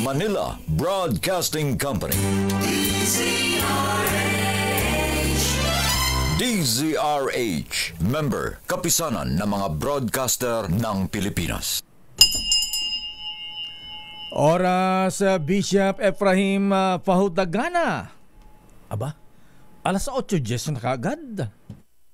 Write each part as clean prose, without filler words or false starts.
Manila Broadcasting Company. DZRH. Member, kapisanan ng mga broadcaster ng Pilipinas. Oras, Bishop Efraim Fahutagana. Aba, alas 8:10 na kaagad.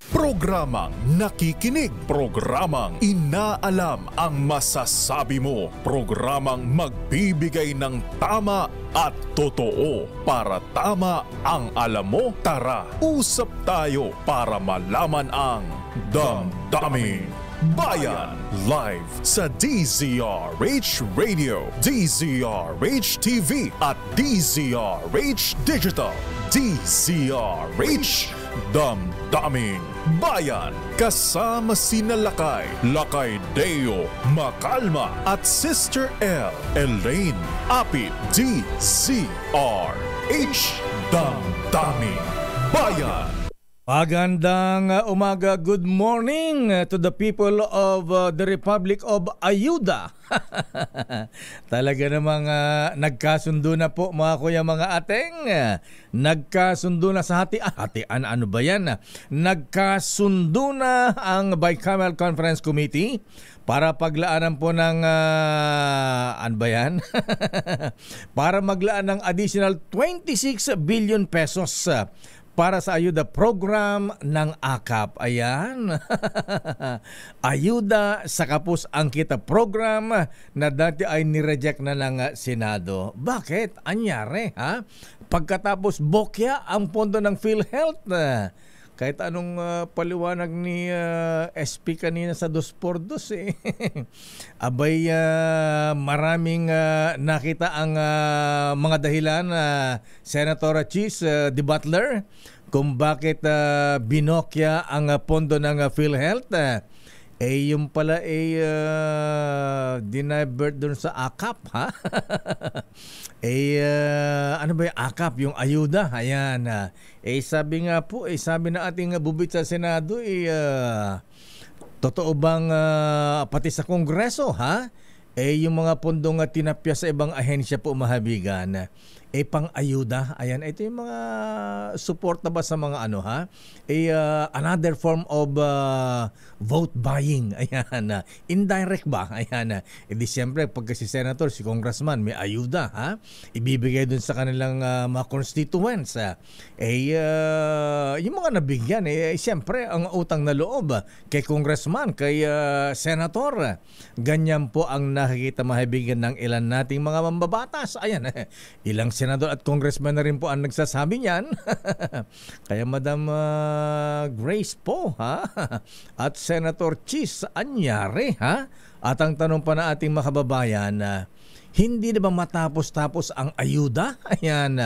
Programang nakikinig, programang inaalam ang masasabi mo, programang magbibigay ng tama at totoo. Para tama ang alam mo, tara, usap tayo para malaman ang Damdaming Bayan. Live sa DZRH Radio, DZRH TV at DZRH Digital. DZRH Damdaming Bayan. Kasama sina Lakay Deo Macalma at Sister L. Elaine Apit. DZRH Damdaming Bayan. Magandang umaga, good morning to the people of the Republic of Ayuda. Talaga namang nagkasundo na po mga kuya mga ateng. Nagkasundo na sa hatian, ano ba yan? Nagkasundo na ang Bicameral Conference Committee para paglaanan po ng ano ba yan? Para maglaan ng additional 26 billion pesos para sa ayuda program ng AKAP. Ayan. Ayuda sa Kapos ang Kita program na dati ay nireject na ng Senado. Bakit? Anyari, ha? Pagkatapos bokya ang pondo ng PhilHealth. Kahit anong paliwanag ni SP kanina sa 2x2 eh. Abay, maraming nakita ang mga dahilan Senator Chis De Butler kung bakit binokya ang pondo ng PhilHealth. Yung pala dinivert doon sa AKAP, ha? Ano ba yung AKAP? Yung ayuda, ayan. Sabi nga po, sabi na ating bubit sa Senado, totoo bang pati sa Kongreso, ha? Yung mga pondong tinapya sa ibang ahensya po mahabigan, pang-ayuda. Ayan, ito yung mga support na ba sa mga ano, ha? Another form of vote buying. Ayan, indirect ba? Ayan, di siyempre, pagka si Senator, si Congressman, may ayuda, ha? Ibibigay dun sa kanilang mga constituents. Yung mga nabigyan, siyempre, ang utang na loob kay Congressman, kay Senator. Ganyan po ang nakikita mahibigan ng ilan nating mga mambabatas. Ayan, ilang senador at congressman na rin po ang nagsasabi niyan. Kaya Madam Grace po, ha? At Senator Chis, anyari, ha? At ang tanong pa na ating mga kababayan, hindi na ba matapos-tapos ang ayuda? Ayan,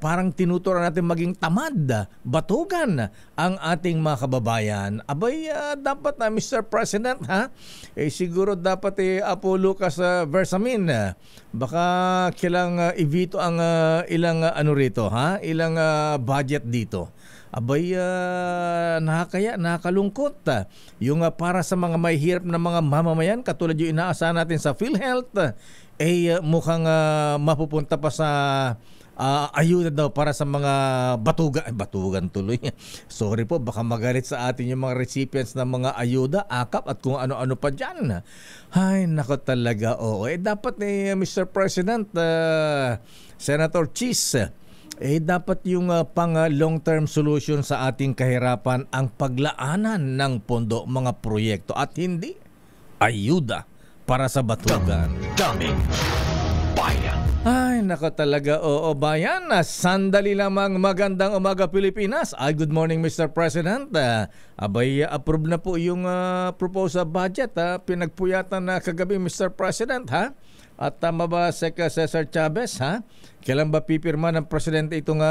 parang tinuturan natin maging tamad, batugan ang ating mga kababayan. Abay, dapat na Mr. President, ha? Siguro dapat Apo Lucas Versamin, baka kailang i-veto ang ilang ano rito, ha? Ilang budget dito. Abay, nakakalungkot. Yung para sa mga may hirap na mga mamamayan, katulad yung inaasahan natin sa PhilHealth, mukhang mapupunta pa sa ayuda daw para sa mga batugan tuloy. Sorry po, baka magalit sa atin yung mga recipients ng mga ayuda, AKAP at kung ano-ano pa dyan. Ay, nako talaga. Dapat Mr. President, Senator Chis, dapat yung pang long-term solution sa ating kahirapan ang paglaanan ng pondo mga proyekto at hindi ayuda para sa batugan. Damdaming Bayan. Ay, nako talaga. Oo, bayan. Sandali lamang. Magandang umaga, Pilipinas. Good morning, Mr. President. Abay, approve na po yung proposal budget. Pinagpuyatan na kagabi, Mr. President, ha? At tama ba, Sec. Cesar Chavez, ha? Kailan ba pipirma ng presidente itong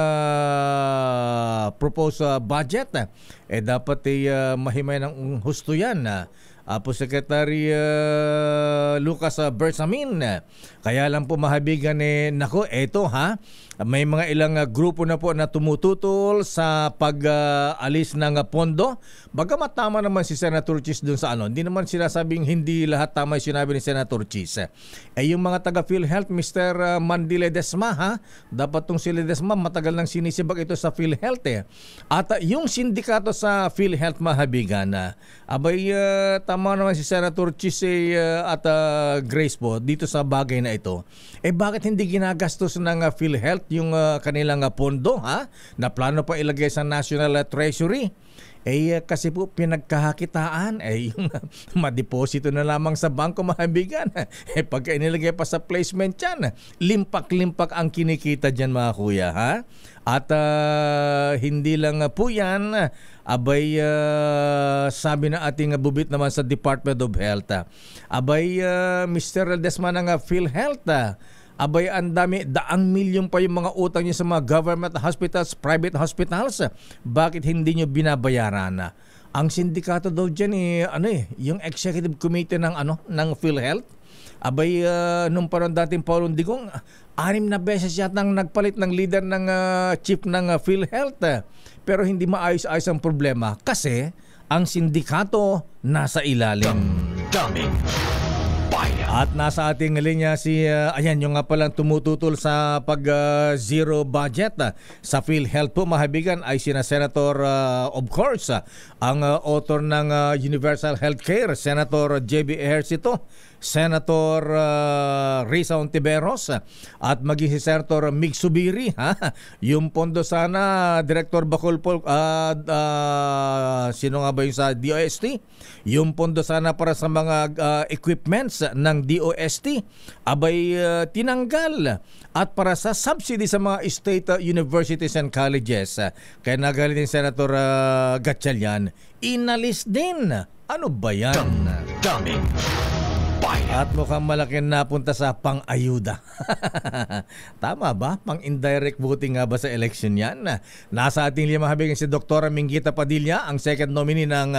proposed budget? Dapat mahimay ng husto yan. Apo Secretary Lucas Bersamin. Kaya lang po mahabigan nako, eto may mga ilang grupo na po na tumututol sa pag-alis ng pondo. Bagamat tama naman si Senator Chis dun sa hindi naman sinasabing hindi lahat tama yung sinabi ni Senator Chis. Yung mga taga PhilHealth, Mr. Mandy Ledesma, dapat tong si Ledesma matagal nang sinisibak ito sa PhilHealth At yung sindikato sa PhilHealth mahabigan, tama naman si Senator Chis at Grace po dito sa bagay na ito. Bakit hindi ginagastos ng PhilHealth yung kanilang pondo na plano pa ilagay sa National Treasury? Kasi po pinagkahakitaan yung madeposito na lamang sa bangko mahabigan. Pagka inilagay pa sa placement yan, limpak-limpak ang kinikita dyan mga kuya. At hindi lang po yan, sabi na ating bubit naman sa Department of Health. Mr. Ledesma ng PhilHealth, ang dami, daang milyon pa yung mga utang niyo sa mga government hospitals, private hospitals. Bakit hindi niyo binabayaran? Ang sindikato daw dyan yung executive committee ng PhilHealth. Nung parang dating Paulong Digong, 6 na beses yatang nagpalit ng leader ng chief ng PhilHealth. Pero hindi maayos-ayos ang problema kasi ang sindikato nasa ilalim. Daming bayan. At nasa ating linya yung nga palang tumututol sa pag-zero budget sa PhilHealth po mahabigan ay sina Senator, of course, ang author ng Universal Healthcare, Senator J.B. Ejercito, Senator Risa Ontiveros at maging si Senator Mig Subiri. Yung pondo sana, Director Bacolpol, sino nga ba yung sa DOST? Yung pondo sana para sa mga equipments ng DOST, tinanggal. At para sa subsidy sa mga state universities and colleges, kaya nagalit ni Senator Gatchalian, inalis din. Ano ba yan? Daming bayan. At mukhang malaki napunta sa pang-ayuda. Tama ba? Pang-indirect voting nga ba sa election yan? Nasa ating mahabigan si Dr. Minguita Padilla, ang second nominee ng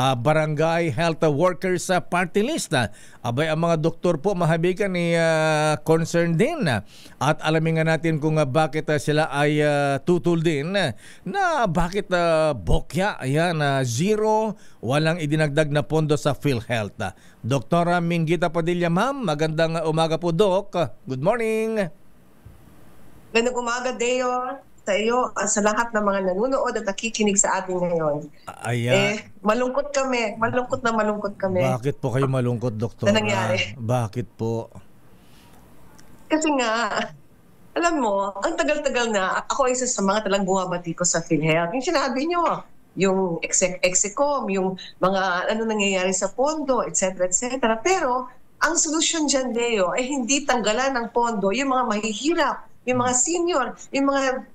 Barangay Health Workers Party List. Ang mga doktor po mahabigan concerned din. At alamin nga natin kung bakit sila ay tutol din na bakit bokya, zero, walang idinagdag na pondo sa PhilHealth. Dr. Minguita Padilla, ma'am, magandang umaga po, Doc. Good morning. Magandang umaga, Deo. Sa iyo at sa lahat ng mga nanonood at nakikinig sa atin ngayon. Malungkot kami. Malungkot kami. Bakit po kayo malungkot, Doktor? Na nangyari? Bakit po? Kasi nga, alam mo, ang tagal-tagal na, ako isa sa mga talang bumabati ko sa PhilHealth. Yung sinabi nyo, yung execom, yung mga nangyayari sa pondo, etc. Pero, ang solusyon dyan, Deo, ay hindi tanggalan ng pondo yung mga mahihirap, yung mga senior, yung mga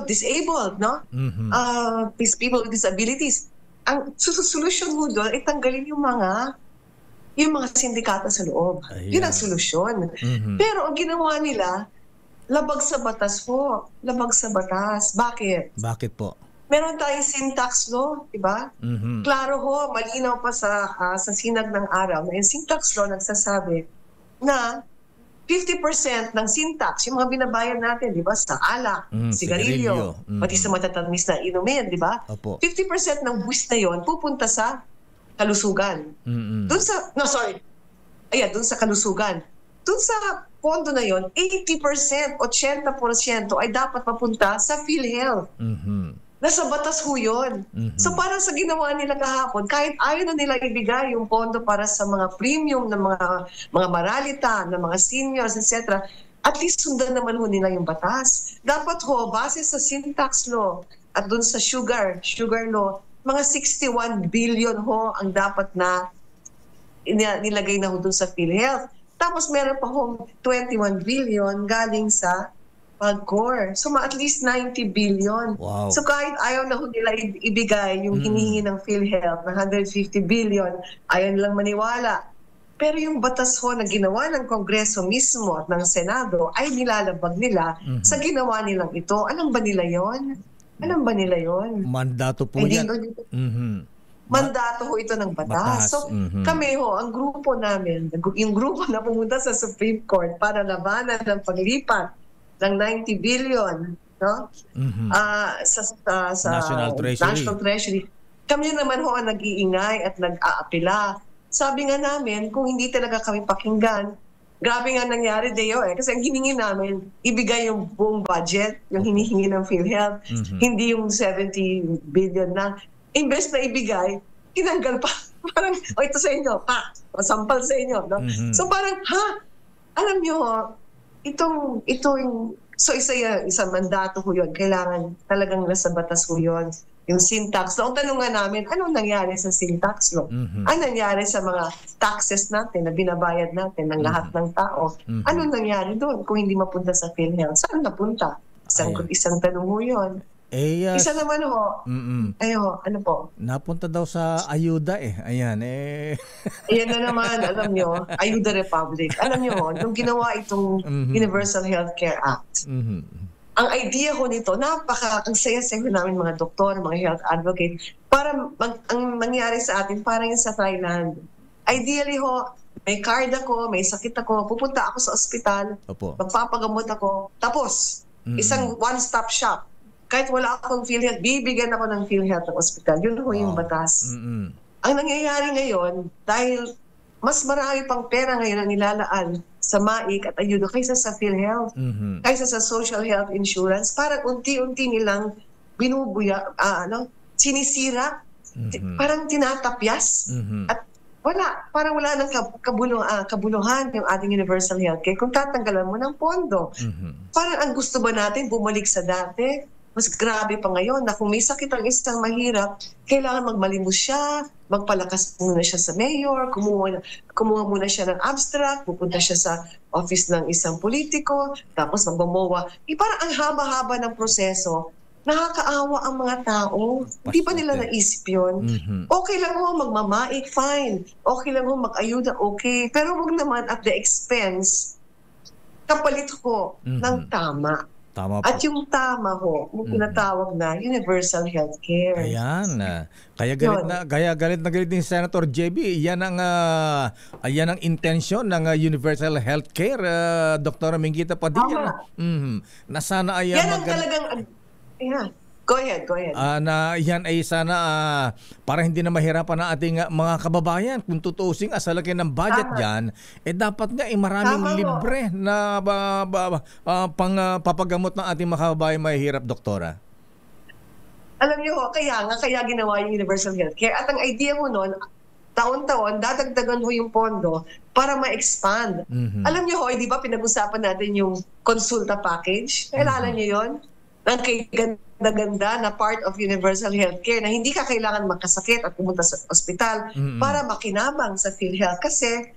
disabled, no? People with disabilities. Ang solusyon mo doon ay tanggalin yung mga sindikato sa loob. Yun ang solusyon. Pero ang ginawa nila, labag sa batas po. Labag sa batas. Bakit? Bakit po? Meron tayong sin tax law, di ba? Klaro ho, malinaw pa sa sinag ng araw na yung sin tax law nagsasabi na 50% ng sin tax, yung mga binabayad natin, di ba, sa alak, sigarilyo, pati sa matatamis na inumin, di ba? 50% ng buwis na yon pupunta sa kalusugan. Doon sa kalusugan. Doon sa pondo na yon, 80%, 80% ay dapat mapunta sa PhilHealth. Nasa batas ho yun. So parang sa ginawa nila kahapon, kahit ayaw na nila ibigay yung pondo para sa mga premium ng mga maralita, ng mga seniors, etc., at least sundan naman ho nila yung batas. Dapat ho, base sa sin tax law at dun sa sugar law, mga 61 billion ho ang dapat na nilagay na ho dun sa PhilHealth. Tapos meron pa ho 21 billion galing sa PAGCOR. So, at least 90 billion. Wow. So, kahit ayaw na nila ibigay yung hinihingi ng PhilHealth na 150 billion, ayaw nilang maniwala. Pero yung batas ho na ginawa ng Kongreso mismo at ng Senado ay nilalabag nila sa ginawa nilang ito. Alam ba nila yon? Alam ba nila yon? Mandato po Hindi yan. ko- Mhm. Mandato ho ito ng Batas. batas. So, Mhm. kami ho, ang grupo namin, yung grupo na pumunta sa Supreme Court para labanan ng paglipat ng 90 billion, no? Mhm. Sa National Treasury. National Treasury. Kami naman ho ang nag-iingay at nag-aapila. Sabi nga namin, kung hindi talaga kami pakinggan, grabe nga nangyari, Deo, kasi ang hiningi namin, ibigay yung buong budget, yung hinihingi ng PhilHealth, hindi yung 70 billion na. Imbes na ibigay, tinanggal pa. Parang, ito sa inyo, sampal sa inyo. No? So parang, alam nyo, so isang mandato ho yun. Kailangan talagang nasa batas ho yun. Yung sin tax. So ang tanong nga namin, anong nangyari sa sin tax law? Ano nangyari sa mga taxes natin na binabayad natin ng lahat ng tao? Anong nangyari doon kung hindi mapunta sa PhilHealth? Saan napunta? Isang tanong ho yun. Isa naman ho, ano po? Napunta daw sa ayuda Ayan Ayan na naman, alam nyo, Ayuda Republic. Alam nyo, nung ginawa itong Universal Healthcare Act, ang idea ko nito, ang saya-saya namin mga doktor, mga health advocate, para ang nangyari sa atin, parang yung sa Thailand. Ideally ho, may card ako, may sakit ako, pupunta ako sa ospital, magpapagamot ako, tapos, isang one-stop shop. Kahit wala akong PhilHealth, bibigyan ako ng PhilHealth ng ospital. Yun ho yung batas. Ang nangyayari ngayon, dahil mas marami pang pera ngayon ang nilalaan sa MAIC at ayuda kaysa sa PhilHealth, kaysa sa social health insurance, parang unti-unti nilang sinisira, parang tinatapyas. At parang wala ng kabuluhan yung ating universal healthcare kung tatanggalan mo ng pondo. Parang ang gusto ba natin bumalik sa dati? Mas grabe pa ngayon na kung may sakit ang isang mahirap, kailangan magmalimos siya, magpalakas muna siya sa mayor, kumuha muna siya ng abstract, pupunta siya sa office ng isang politiko, tapos magmamowa. Parang ang haba-haba ng proseso, nakakaawa ang mga tao. Hindi pa nila naisip yun. Okay lang ho, magmamaik, fine. Okay lang ho, mag-ayuda, okay. Pero huwag naman at the expense, kapalit ho ng tama. At yung tama ho, yung tinatawag na universal healthcare. Ayan. Kaya galit na galit din Senator JB. Yan ang intensyon ng universal healthcare, Dr. Minggita Padilla. Na sana ay yan ang talagang Go ahead. Na yan ay sana para hindi na mahirapan ang ating mga kababayan. Kung tutusin sa laki ng budget dyan, dapat nga maraming libre na papagamot ng ating mga kababayan mahihirap, Doktora. Alam niyo, kaya ginawa yung universal healthcare. At ang idea mo noon, taon-taon, dadagdagan ho yung pondo para ma-expand. Alam niyo, di ba pinag-usapan natin yung consulta package? Kailangan niyo yun? Ang ganda na part of universal healthcare na hindi ka kailangan magkasakit at pumunta sa ospital para makinabang sa PhilHealth. Kasi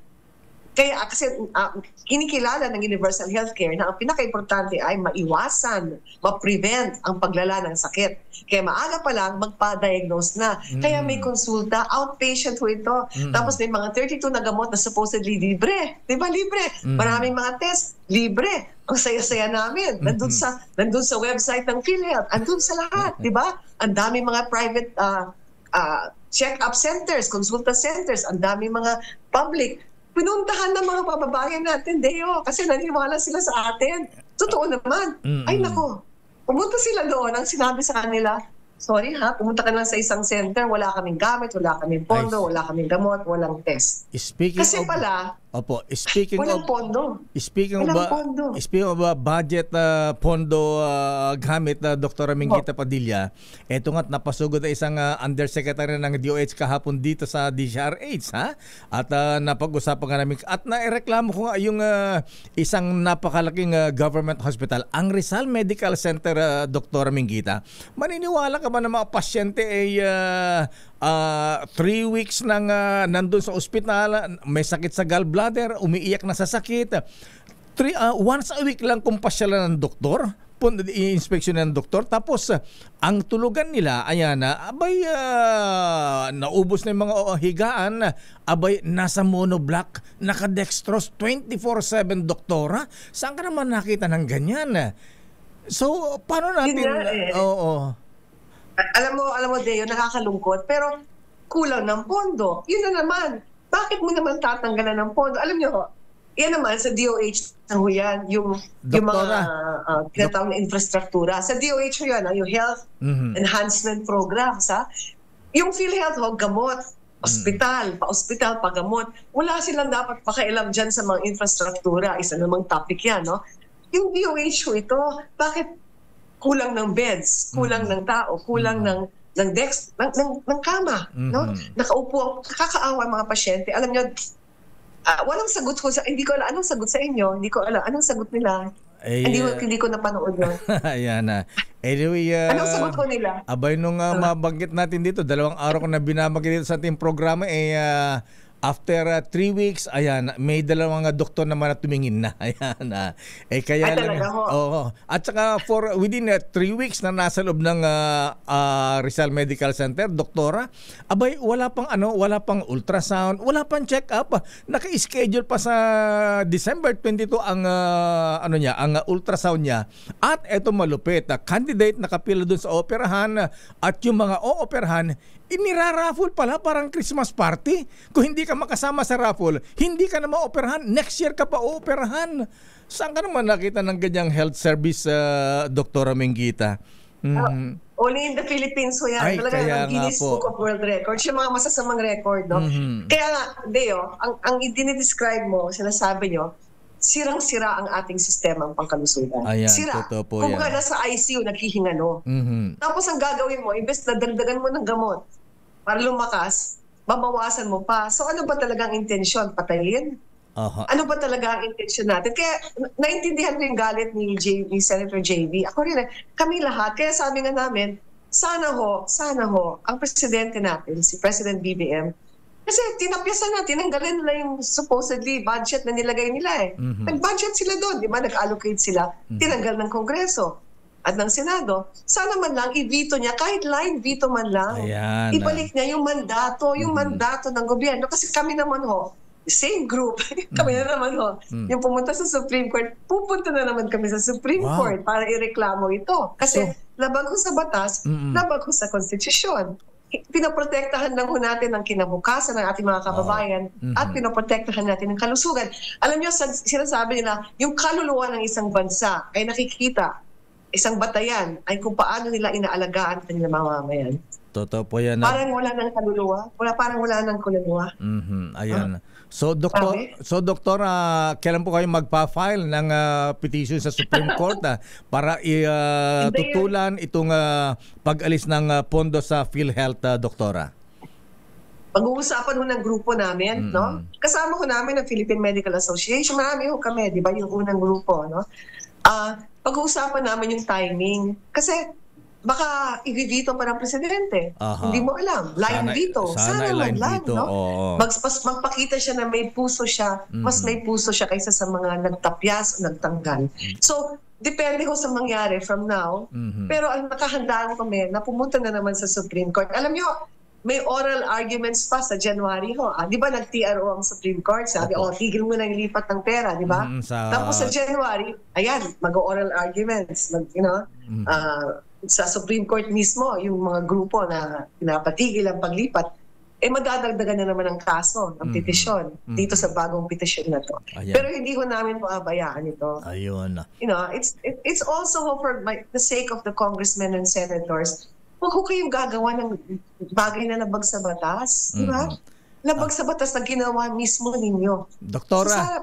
kinikilala ng universal healthcare na ang pinaka-importante ay maiwasan, ma-prevent ang paglala ng sakit. Kaya maaga pa lang, magpa-diagnose na. Kaya may konsulta, outpatient ho ito. Tapos may mga 32 na gamot na supposedly libre. Di ba libre? Maraming mga test, libre. Ang saya-saya namin. Nandun sa website ng PhilHealth. Andun sa lahat, di ba? Ang dami mga private check-up centers, consulta centers, ang dami mga public. Pinuntahan ng mga kababayan natin, Deo, kasi naniwala sila sa atin. Totoo naman. Ay nako, pumunta sila doon, ang sinabi sa kanila, sorry pumunta ka lang sa isang center, wala kaming gamit, wala kaming pondo, wala kaming gamot, walang test. Speaking of budget pondo gamit na Dr. Minggita Padilla, eto nga't napasugod na isang undersecretary ng DOH kahapon dito sa DZRH at napag-usapan nga namin at naireklamo ko nga yung isang napakalaking government hospital, ang Rizal Medical Center, Dr. Minggita. Maniniwala ka ba na mga pasyente ay 3 weeks nang nandun sa ospital, may sakit sa gallbladder, umiiyak na sa sakit. Once a week lang kung pasyalan ng doktor, i-inspection ng doktor, tapos ang tulugan nila, naubos na yung mga higaan, nasa monoblock, naka-dextrose 24/7, doktora. Saan ka naman nakita ng ganyan? So, paano natin... alam mo, Deo, nakakalungkot, pero kulang ng pondo. Yun na naman. Bakit mo naman tatanggalan ng pondo? Alam niyo, yan naman sa DOH na ho yan, yung mga tinatawag na infrastruktura. Sa DOH ho yan, yung Health Enhancement Programs. Yung PhilHealth ho, gamot, ospital, pa-ospital, pa-gamot. Wala silang dapat pakialam dyan sa mga infrastruktura. Isa namang topic yan, no? Yung DOH ho ito, bakit kulang ng beds, kulang ng tao, kulang ng desk, ng kama, no? Nakaupo ang nakakaawa mga pasyente. Alam niyo, walang sagot ko hindi ko alam anong sagot sa inyo, hindi ko alam anong sagot nila. Hindi ko napanood yun. Ayan na. Anyway, anong sagot ko nila? Abay nung mabanggit natin dito, 2 araw ko na binabanggit dito sa ating programa, after 3 weeks, ayan, may 2 doktor naman na tumingin na. Ayan. Kaya lang. Oo. At saka within 3 weeks na nasa loob ng Rizal Medical Center, doktora, abay wala pang ultrasound, wala pang check-up. Naka-schedule pa sa December 22 ang ang ultrasound niya. At eto malupit, candidate nakapila doon sa operahan at yung mga operahan iniraraffle pala, parang Christmas party. Kung hindi ka makasama sa raffle, hindi ka na ma-operahan. Next year ka pa operahan. Saan ka naman nakita ng ganyang health service, Doktora Mengita? Only in the Philippines ho yan. Talaga ng Guinness Book of World Records. Yung mga masasamang record, no? Kaya nga, Deo, ang dinidescribe mo, sinasabi nyo, sirang-sira ang ating sistema ng pangkalusugan. Ayan, sira. Kung ka nasa ICU, naghihingano. Tapos ang gagawin mo, imbes na dagdagan mo ng gamot para lumakas, babawasan mo pa. So ano ba talagang intensyon? Patayin? Ano ba talaga ang intensyon natin? Kaya naintindihan ko yung galit ni Senator JB. Ako rin, kami lahat. Kaya sabi nga namin, sana ho, ang presidente natin, si President BBM, kasi tinapyasan na, tinanggalin nila yung supposedly budget na nilagay nila Nag-budget sila doon, di ba? Nag-allocate sila. Tinanggal ng Kongreso at ng Senado. Sana man lang i-veto niya, kahit line veto man lang. Ayan. Ibalik niya yung mandato ng gobyerno. Kasi kami naman ho, same group, kami na naman ho, yung pumunta sa Supreme Court, pupunta na naman kami sa Supreme Court para ireklamo ito. Kasi labag ho sa batas, labag ho sa konstitusyon. Pinoprotektahan lang ho natin ang kinabukasan ng ating mga kababayan at pinoprotektahan natin ang kalusugan. Alam niyo, sinasabi nila, yung kaluluwa ng isang bansa ay nakikita, isang batayan ay kung paano nila inaalagaan ang kanilang mamamayan. Totoo po yan. Parang wala ng kaluluwa. Parang wala ng kaluluwa. Ayan. So, Doktor, kailan po kayo magpa-file ng petition sa Supreme Court para tutulan itong pag-alis ng pondo sa PhilHealth, Doktora? Pag-uusapan ho ng grupo namin, no? Kasama ko namin ang Philippine Medical Association. Marami ho kami, di ba? Yung unang grupo, no? Pag-uusapan namin yung timing. Kasi baka i-veto pa ng presidente. Hindi mo alam. Line veto. Sana man lang, no? Magpakita siya na may puso siya. Mas may puso siya kaysa sa mga nagtapyas o nagtanggal. So, depende ko sa mangyari from now. Pero ang nakahandaan kami na pumunta na naman sa Supreme Court. Alam niyo, may oral arguments pa sa January ho. Di ba nag-TRO ang Supreme Court? Sabi, tigil mo na yung lipat ng pera, di ba? Tapos sa January, ayan, mag-oral arguments. Sa Supreme Court mismo, yung mga grupo na pinapatigil ang paglipat, madadagdagan na naman ang kaso ng petisyon dito sa bagong petisyon na to. Ayan. Pero hindi ko namin maabayaan ito. Ayun. It's also for the sake of the congressmen and senators, huwag ko kayong gagawa ng bagay na labag sa batas. Di ba? Labag sa batas na ginawa mismo ninyo. Doktora,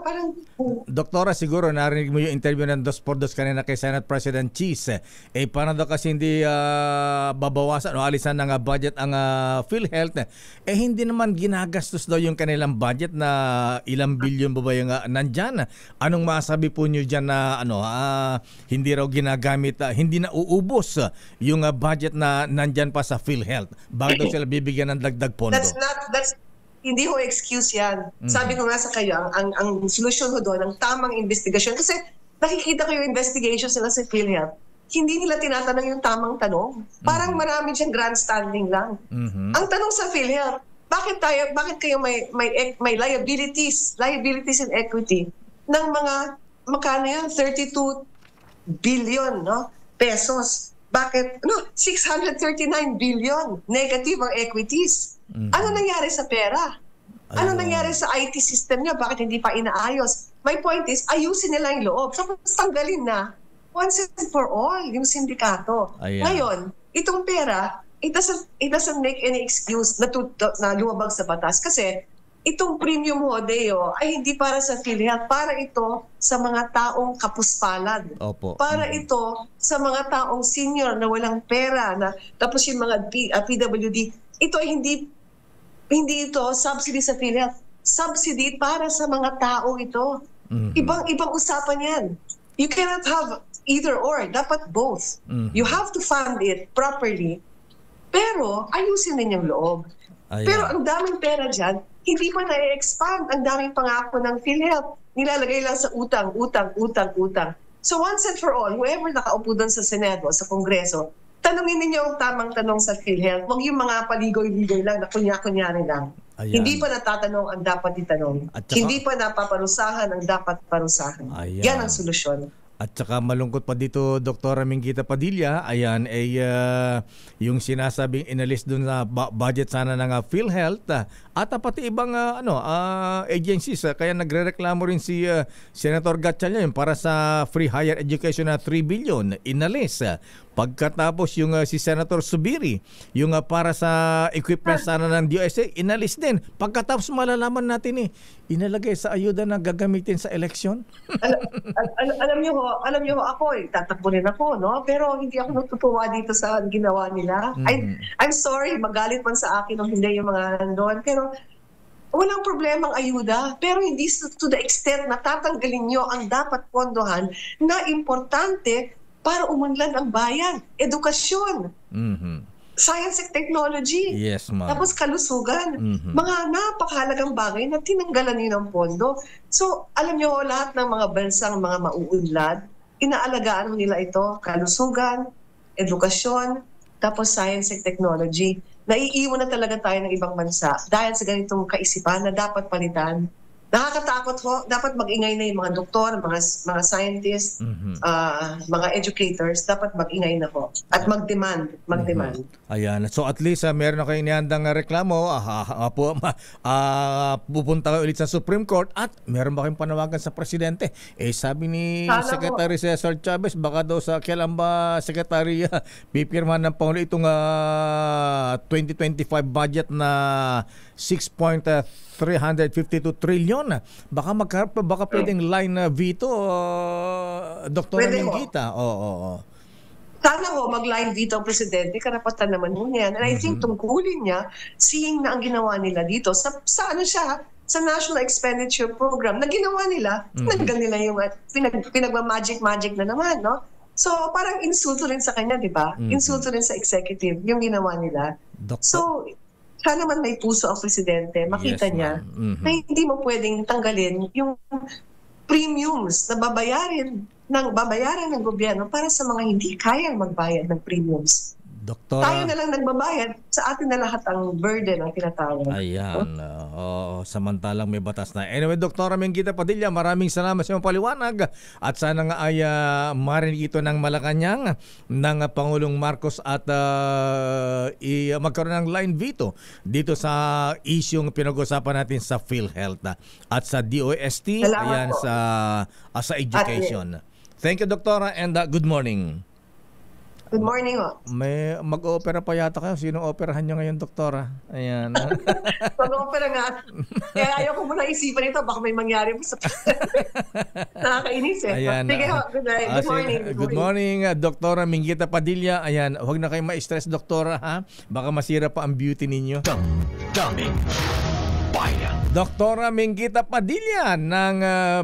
Doktora, siguro narinig mo yung interview ng 2x2 kanina kay Senate President Cheese. Paano daw kasi hindi babawasan o alisan ng budget ang PhilHealth? Hindi naman ginagastos daw yung kanilang budget na ilang bilyon ba yung nandyan? Anong masabi po nyo dyan na hindi raw ginagamit, hindi na uubos yung budget na nandyan pa sa PhilHealth? Bakit daw sila bibigyan ng dagdag pondo? Hindi ho excuse yan. Sabi ko nga sa kayo, ang solusyon ho doon, ang tamang investigasyon. Kasi nakikita ko yung investigation sila sa PhilHealth. Hindi nila tinatanong yung tamang tanong. Parang marami dyan grandstanding lang. Ang tanong sa PhilHealth, bakit kayo may liabilities and equity ng mga, magkano yan? 32 billion pesos. Bakit? 639 billion negative ang equities. Ano nangyari sa pera? Ano nangyari sa IT system niya? Bakit hindi pa inaayos? My point is, ayusin nila yung loob. Tapos tanggalin na once and for all yung sindikato. Ayan. Ngayon, itong pera, it doesn't make any excuse na lumabag sa batas. Kasi itong premium Hodeo ay hindi para sa PhilHealth. Para ito sa mga taong kapuspalad. Opo. Para ito sa mga taong senior na walang pera. Tapos yung mga PWD, ito ay hindi ito subsidy sa PhilHealth. Subsidy para sa mga tao ito. Ibang usapan yan. You cannot have either or. Dapat both. You have to fund it properly. Pero ayusin din yung loob. Ayan. Pero ang daming pera dyan, hindi pa na-expand. Ang daming pangako ng PhilHealth. Nilalagay lang sa utang. So once and for all, whoever nakaupo doon sa Senado, sa Kongreso, tanungin ninyo ang tamang tanong sa PhilHealth. Huwag yung mga paligoy-ligoy lang na kunya-kunyari lang. Ayan. Hindi pa natatanong ang dapat itanong. At saka, Hindi pa napaparusahan ang dapat parusahan. Ayan. Yan ang solusyon. At saka malungkot pa dito, Dr. Minggita Padilla, ayan, yung sinasabing inalis dun sa budget sana ng PhilHealth at pati ibang agencies. Kaya nagrereklamo rin si Senator Gatchalian para sa free higher education na 3 billion inalis. Pagkatapos yung si Senator Subiri, yung para sa equipment sana ng DOSA, inalis din. Pagkatapos malalaman natin inalagay sa ayuda na gagamitin sa eleksyon. Alam niyo ho, ako tatakbo rin ako, no? Pero hindi ako natutuwa dito sa ginawa nila. I'm sorry, magalit man sa akin o hindi yung mga nandun. Pero walang problemang ayuda. Pero hindi to the extent na tatanggalin niyo ang dapat pondohan na importante para umunlad ang bayan. Edukasyon. Science and technology. Yes, ma'am. Tapos kalusugan. Mga napakahalagang bagay na tinanggalan niyo ng pondo. So, alam niyo, lahat ng mga bansang mga mauunlad, inaalagaan nila ito. Kalusugan, edukasyon, tapos science and technology. Naiiwan na talaga tayo ng ibang bansa dahil sa ganitong kaisipan na dapat palitan. Nakakatakot ho. Dapat mag-ingay na yung mga doktor, mga scientists, mga educators. Dapat mag-ingay na ho. At mag-demand. Ayan. So at least meron na kayo inihandang reklamo. Pupunta kayo ulit sa Supreme Court at meron ba kayong panawagan sa Presidente? Sabi ni Secretary Cesar Chavez, baka daw sa kailan ba Secretary pipirmahan ng Pangulo itong 2025 budget na 6.352 trillion. Baka pwedeng line veto, Dr. Minggita. Oo. Sana ho, mag-line veto ang Presidente, karapatan naman ho niyan. And I think tungkulin niya, seeing na ang ginawa nila dito, sa National Expenditure Program, na ginawa nila, tinanggal nila yung pinagmamagic-magic na naman, no? So, parang insulto rin sa kanya, di ba? Insulto rin sa executive, yung ginawa nila. So, sana man may puso ang Presidente, makita niya na hindi mo pwedeng tanggalin yung premiums na babayaran ng gobyerno para sa mga hindi kayang magbayad ng premiums. Doktora, tayo na lang nagbabayad, sa atin na lahat ang burden ang tinatawag. Ayan. Samantalang may batas na. Anyway, Dr. Minggita Padilla, maraming salamat sa iyong paliwanag at sana nga ay marinig ito ng Malacanang ng Pangulong Marcos at magkaroon ng line veto dito sa isyong pinag-usapan natin sa PhilHealth at sa DOST, ayan, sa education. Thank you, Doktora, and good morning. Good morning, May mag-opera pa yata kayo. Sinong operahan nyo ngayon, Doktora? Ayan. Mag-opera nga. Kaya ayaw ko muna isipan ito. Baka may mangyari mo sa nakakainis Ayan. Sige, good morning. Good morning, Doktora Minggita Padilla. Ayan, huwag na kayo ma-stress, Doktora, ha? Baka masira pa ang beauty ninyo. Daming bayan. Doktora Minggita Padilla ng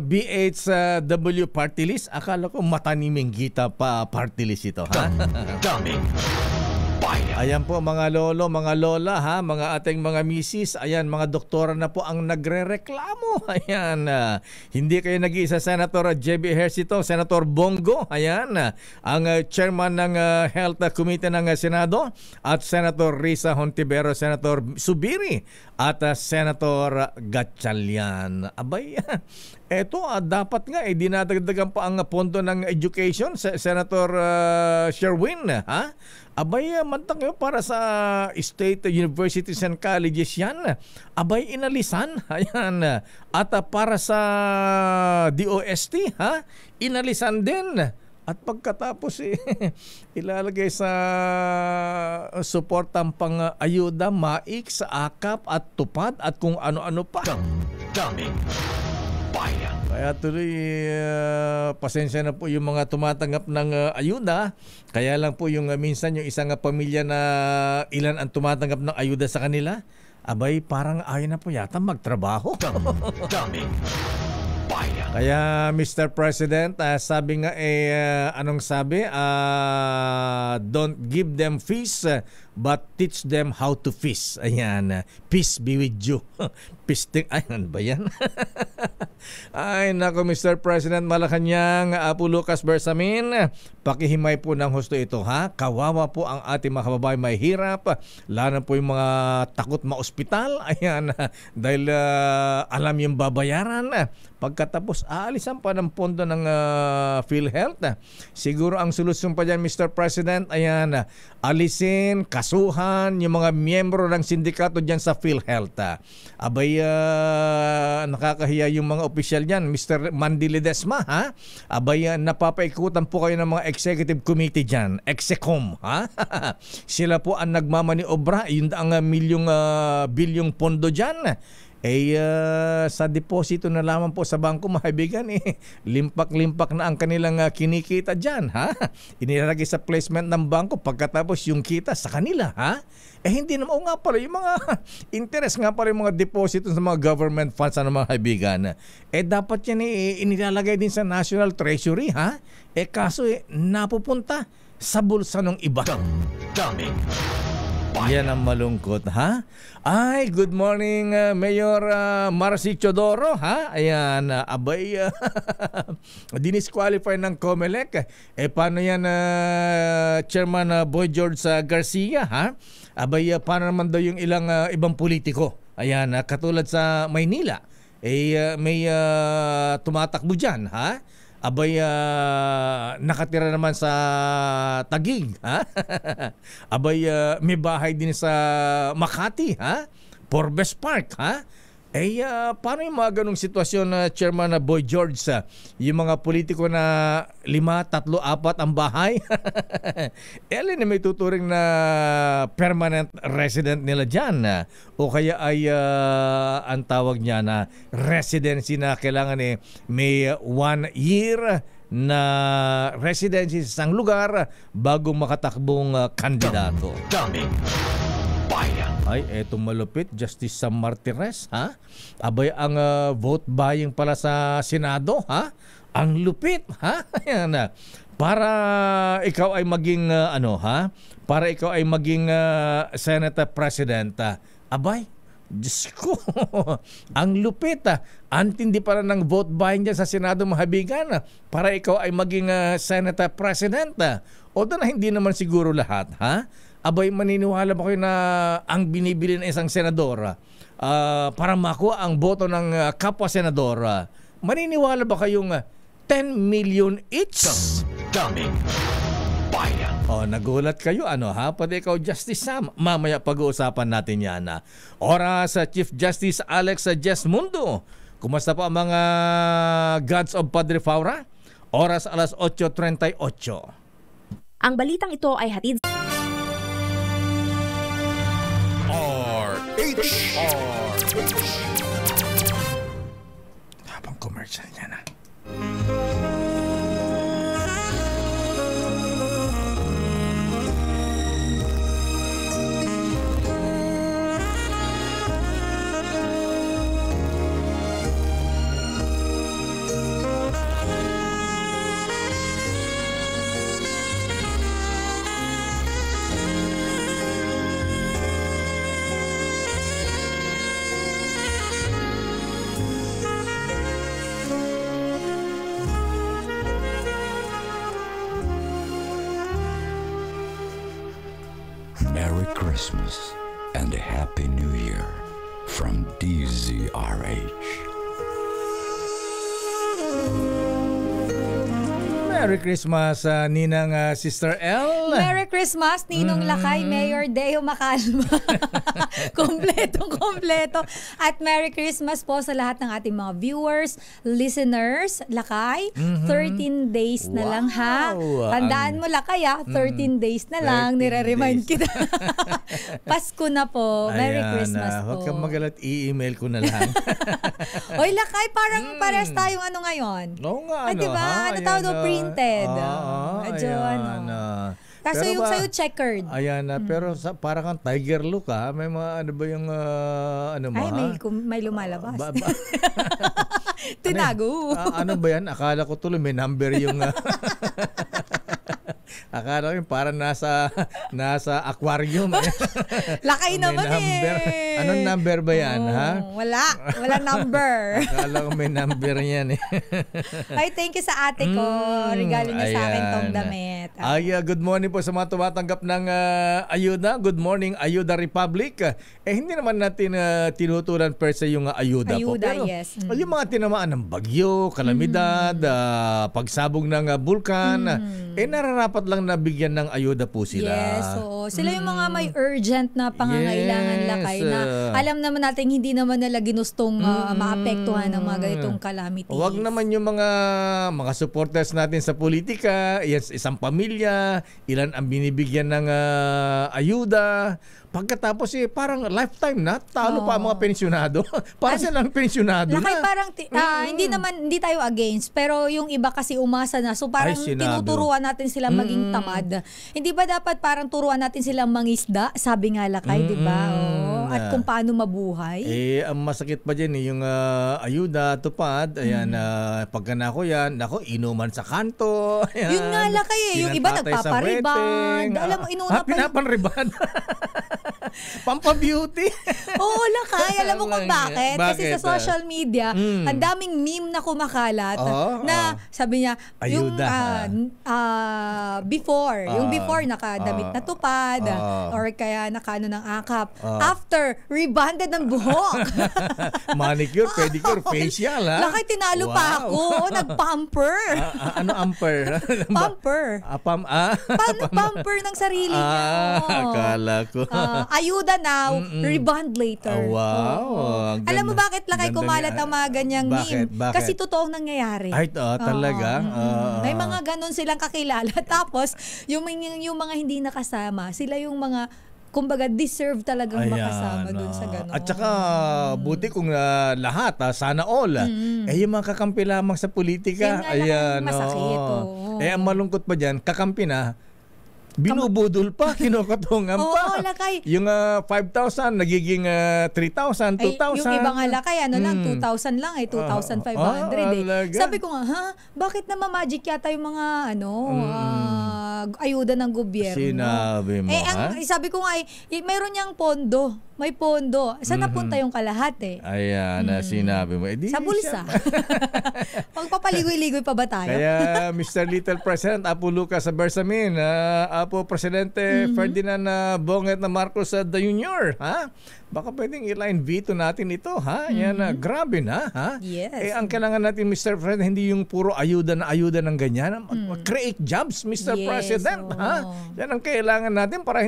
BHW Party List. Akala ko mata ni Minggita pa Party List ito, ha? Daming bayan. Ayan po mga lolo, mga lola, ha, mga ating mga misis, ayan, mga doktora na po ang nagrereklamo. Ayan, hindi kayo nag-iisa, Senator J.B. Ejercito, Senator Bongo, ayan, ang chairman ng Health Committee ng Senado, at Senator Risa Hontiveros, Senator Subiri, at Senator Gatchalian. Abay, Eto, dapat nga dinadagdagan pa ang pondo ng education sa Senator Sherwin, ha? Abay, mantang yun para sa state universities and colleges yan. Abay, inalisan. Ayan. At para sa DOST, ha? Inalisan din. At pagkatapos ilalagay sa suportang pang-ayuda, maik, sa akap at tupad at kung ano-ano pa. Daming bayan. Kaya tuloy, pasensya na po yung mga tumatanggap ng ayuda. Kaya lang po yung minsan yung isang pamilya na ilan ang tumatanggap ng ayuda sa kanila, abay parang ayaw na po yata magtrabaho. Daming bayan. Kaya Mr. President, sabi nga anong sabi? Don't give them fees but teach them how to fish. Ayan, peace be with you. Pisting, ayan ba yan? Ay nako Mr. President Malacanang, Apo Lucas Bersamin, pakihimay po ng husto ito, ha? Kawawa po ang ating mga kababayan may hirap, lalo po yung mga takot ma-ospital, ayan, dahil alam yung babayaran. Pagkatapos aalisan pa ng pondo ng PhilHealth. Siguro ang solusyon pa dyan Mr. President, ayan, alisin, kasuhan yung mga miyembro ng sindikato dyan sa PhilHealth. Abay, nakakahiya yung mga opisyal dyan, Mr. Mandy Ledesma, ha? Abay, napapaikutan po kayo ng mga executive committee dyan, Execom, ha? Sila po ang nagmamaniobra, yun ang bilyong pondo dyan. Sa deposito na lamang po sa bangko, mga kaibigan, limpak-limpak na ang kanilang kinikita dyan, ha? Inilalagay sa placement ng bangko, pagkatapos yung kita sa kanila, ha? Hindi naman, nga pala, yung mga interest nga pala, yung mga deposito sa mga government funds, ano mga kaibigan, dapat yan inilalagay din sa National Treasury, ha? Kaso napupunta sa bulsa ng iba. Daming yan ang malungkot, ha? Ay, good morning, Mayor Marcy Chodoro, ha? Ayan, abay, dinisqualify ng COMELEC. Paano yan, Chairman Boy George Garcia, ha? Abay, paano naman daw yung ibang politiko? Ayan, katulad sa Maynila, may tumatakbo dyan, ha? Abay, nakatira naman sa Taguig, ha? Abay, may bahay din sa Makati, ha? Forbes Park, ha? Paano yung mga ganong sitwasyon, Chairman Boy George? Yung mga politiko na 5, 3, 4 ang bahay? Alin na may tuturing na permanent resident nila dyan? O kaya ay ang tawag niya na residency na kailangan may 1 year na residency sa isang lugar bago makatakbong kandidato. Daming bayan. Ay, eto malupit, Justice Sam Martires, ha? Abay, ang vote buying pala sa Senado, ha? Ang lupit, ha? Ayan na. Para ikaw ay maging, ha? Para ikaw ay maging Senate President, abay, Diyos ko, ang lupit, antindi para ng vote buying dyan sa Senado, mahabigan, para ikaw ay maging Senate President. Although na hindi naman siguro lahat, ha? Abay, maniniwala ba kayo na ang binibili ng isang senador para makuha ang boto ng kapwa senador, maniniwala ba kayong 10 million each? Daming bayan. Nagulat kayo, ha? Pati ikaw, Justice Sam. Mamaya pag-uusapan natin yan. Oras sa Chief Justice Alex Jess Mundo. Kumusta po ang mga Gods of Padre Faura? Oras alas 8:38. Ang balitang ito ay hatid Habang commercial niya na. Merry Christmas and a Happy New Year from DZRH. Merry Christmas, Ninang Sister L. Merry Christmas, Ninong Lakay, Mayor Deo Macalma. Kompletong-kompleto. At Merry Christmas po sa lahat ng ating mga viewers, listeners, Lakay. 13 days na lang ha. Tandaan mo Lakay 13 days na lang. 13 Nire-remind days. kita. Pasko na po. Merry Christmas po. Huwag kang magalat, i-email ko na lang. Oy Lakay, parang pares tayong ano ngayon. Oo nga, Diba? Ano tawag doon? Printed. Medyo Kaso yung sa'yo checkered. Ayan na, pero parang kang tiger look May mga ano ba yung ano mo May lumalabas. Tinago. Ano ba yan? Akala ko tuloy may number yung akala ko yung parang nasa aquarium. Lakay naman number. Anong number ba yan, ha? Wala number. Akala ko may number yan Ay, thank you sa ate ko. Regalo niya sa akin tong damit. Good morning po sa mga tumatanggap ng ayuda. Good morning, Ayuda Republic. Hindi naman natin tinutulan per se yung ayuda po. Pero yes. Yung mga tinamaan ng bagyo, kalamidad, pagsabog ng bulkan, nararapat lang nabigyan ng ayuda po sila. Yes, oo. Sila yung mga may urgent na pangangailangan Lakay na alam naman natin hindi naman nila ginustong maapektuhan ng mga ganitong calamities. Huwag naman yung mga supporters natin sa politika, isang pamilya, ilan ang binibigyan ng ayuda. Pagkatapos parang lifetime na, talo pa ang mga pensyonado. Para silang pensyonado Lakay, na. parang hindi tayo against, pero yung iba kasi umasa na. So parang tinuturuan natin silang maging tamad. Hindi ba dapat parang turuan natin silang mangisda? Sabi nga Lakay, di ba? At kung paano mabuhay. Ang masakit pa dyan yung ayuda, tupad. Ayan, pagka inuman sa kanto. Ayan, yun nga Lakay yung iba nagpapariband. Alam mo, inuna pa pinapanriband. Pampa-beauty. Oo, Lakay. Alam mo kung bakit? Kasi sa social media, ang daming meme na kumakalat na sabi niya, ayuda, yung before nakadamit na tupad or kaya nakano ng akap. After, rebonded ng buhok. Manicure, pedicure, facial Lakay, tinalo pa ako. Nag-pamper. Ano amper? Pamper. Paano pamper ng sarili niya? Akala ko. Ayuda now, rebond later. Wow. Alam mo bakit Lakay kumalat ang mga ganyang meme? Bakit? Kasi totoong nangyayari. Ay, talaga? May mga ganon silang kakilala. Tapos, yung mga hindi nakasama, sila yung mga kumbaga deserve talagang makasama dun sa gano'n. At saka buti kung lahat, sana all. Yung mga kakampi lamang sa politika. Ayan, masakit. Ang malungkot pa dyan, kakampi na, binubudol pa, kinukatungan pa. Oo, Lakay. Yung 5,000, nagiging 3,000, 2,000. Yung ibang Lakay, 2,000 lang 2,500 Sabi ko nga, bakit na magic yata yung mga ayuda ng gobyerno? Sinabi mo, sabi ko nga, mayroon niyang pondo. May pondo. Saan napunta yung kalahati? Ayan, sinabi mo. Sa bulsa. Magpapaligoy-ligoy pa ba tayo? Kaya, Mr. Little President, Apo Lucas Bersamin, Apo Presidente Ferdinand Bonget na Marcos Jr., baka pwedeng i-line veto natin ito, Yan, grabe na, Yes. Ang kailangan natin, Mr. President, hindi yung puro ayuda ng ganyan. Create jobs, Mr. President, Yan ang kailangan natin para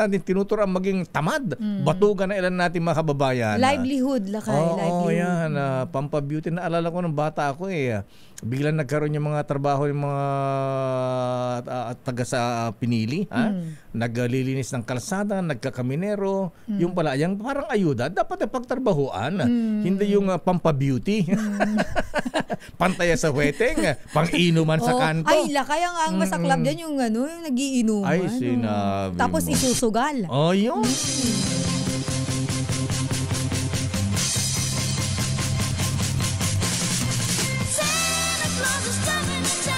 natin tinuturan maging tamad. Batugan na ilan natin mga kababayan. Livelihood, Lakay. Oo, yan. Pampa-beauty. Naalala ko ng bata ako biglang nagkaroon yung mga trabaho yung mga taga sa Pinili. Naglilinis ng kalsada, nagkakaminero. Yung pala, yung parang ayuda, dapat pagtrabahuan. Hindi yung pampa-beauty. Pantaya sa wedding, pang-inuman sa kanto. Ay, Lakay, ang masaklap dyan yung nagiinuman. Ay, sinabi Tapos mo. isusugal. Yun.